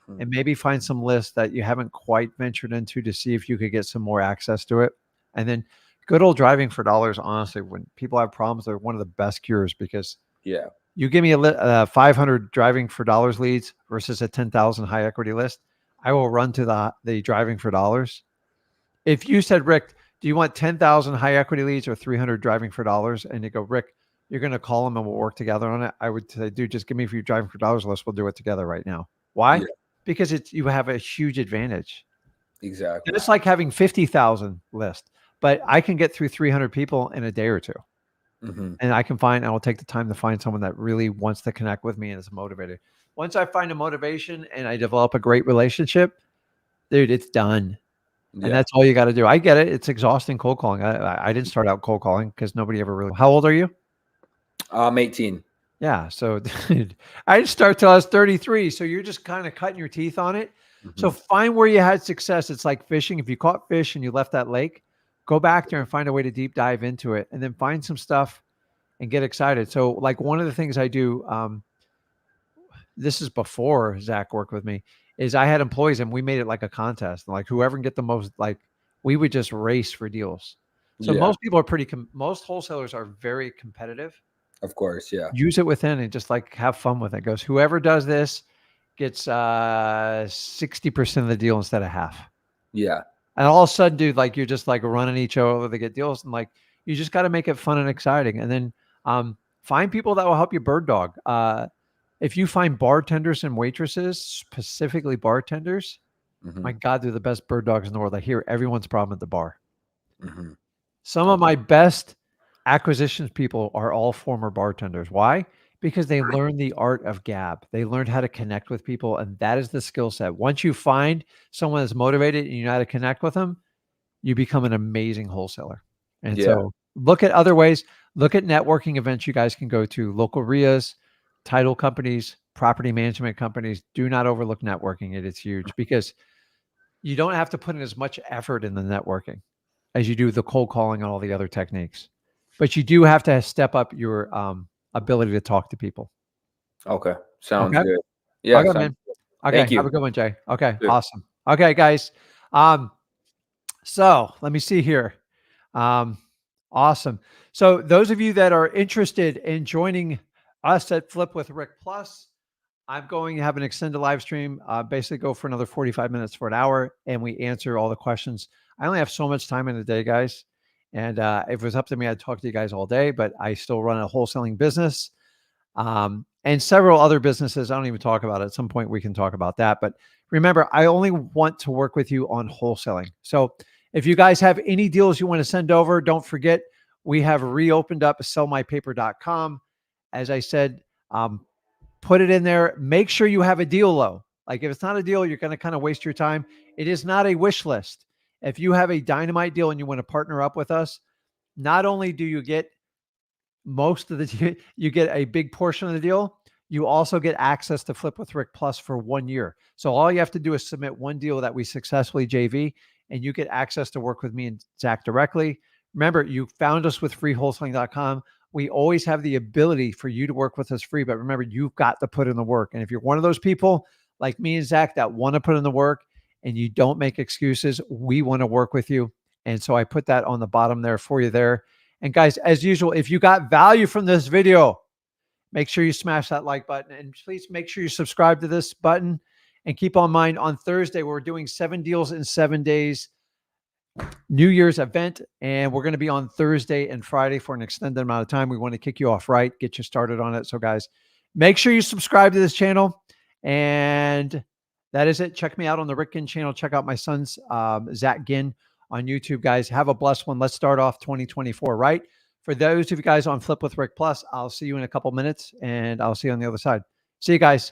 and maybe find some lists that you haven't quite ventured into to see if you could get some more access to it. And then good old driving for dollars, honestly, when people have problems, they're one of the best cures because you give me a 500 driving for dollars leads versus a 10,000 high equity list, I will run to the driving for dollars. If you said, Rick, do you want 10,000 high equity leads or 300 driving for dollars? And you go, Rick, you're going to call them and we'll work together on it. I would say, dude, just give me for your driving for dollars list. We'll do it together right now. Why? Yeah. Because you have a huge advantage. Exactly. And it's like having 50,000 list, but I can get through 300 people in a day or two. And I will take the time to find someone that really wants to connect with me and is motivated. Once I find a motivation and I develop a great relationship, dude, it's done. And that's all you got to do. I get it. It's exhausting cold calling. I didn't start out cold calling because nobody ever really. How old are you? I'm 18. Yeah. So dude, I didn't start till I was 33. So you're just kind of cutting your teeth on it. So find where you had success. It's like fishing. If you caught fish and you left that lake, go back there and find a way to deep dive into it and then find some stuff and get excited. So like one of the things I do, this is before Zach worked with me, is I had employees and we made it like a contest. Like whoever can get the most, like we would just race for deals. So most people are most wholesalers are very competitive. Of course. Yeah. Use it within and just like have fun with it. Goes, whoever does this gets 60% of the deal instead of half. Yeah. And all of a sudden, dude, like you're just like running each other to get deals. And like, you just got to make it fun and exciting. And then find people that will help you bird dog. If you find bartenders and waitresses, specifically bartenders, my God, they're the best bird dogs in the world. I hear everyone's problem at the bar. Some of my best acquisitions people are all former bartenders. Why? Because they learned the art of gab. They learned how to connect with people, and that is the skill set. Once you find someone that's motivated and you know how to connect with them, you become an amazing wholesaler. And so look at other ways. Look at networking events you guys can go to, local RIAs, title companies, property management companies. Do not overlook networking. It's huge because you don't have to put in as much effort in the networking as you do the cold calling and all the other techniques. But you do have to step up your ability to talk to people. Okay. Sounds good. Yeah. Okay, man. Okay. Thank you. Have a good one, Jay. Okay. Good. Awesome. Okay, guys. So let me see here. Awesome. So those of you that are interested in joining us at Flip with Rick Plus, I'm going to have an extended live stream, basically go for another 45 minutes for an hour, and we answer all the questions. I only have so much time in the day, guys. And if it was up to me, I'd talk to you guys all day, but I still run a wholesaling business and several other businesses. I don't even talk about it. At some point, we can talk about that. But remember, I only want to work with you on wholesaling. So if you guys have any deals you want to send over, don't forget, we have reopened up sellmypaper.com. As I said, put it in there. Make sure you have a deal though. Like if it's not a deal, you're going to kind of waste your time. It is not a wish list. If you have a dynamite deal and you want to partner up with us, not only do you get most of the, you get a big portion of the deal, you also get access to Flip with Rick Plus for 1 year. So all you have to do is submit one deal that we successfully JV, and you get access to work with me and Zach directly. Remember, you found us with freewholesaling.com. We always have the ability for you to work with us free, but remember, you've got to put in the work. And if you're one of those people like me and Zach that want to put in the work and you don't make excuses, we want to work with you. And so I put that on the bottom there for you there. And guys, as usual, if you got value from this video, make sure you smash that like button, and please make sure you subscribe to this button. And keep on mind, on Thursday, we're doing 7 deals in 7 days, New Year's event. And we're going to be on Thursday and Friday for an extended amount of time. We want to kick you off right, get you started on it. So guys, make sure you subscribe to this channel. And that is it. Check me out on the Rick Ginn channel. Check out my son's Zach Ginn on YouTube, guys. Have a blessed one. Let's start off 2024, right? For those of you guys on Flip with Rick Plus, I'll see you in a couple minutes, and I'll see you on the other side. See you guys.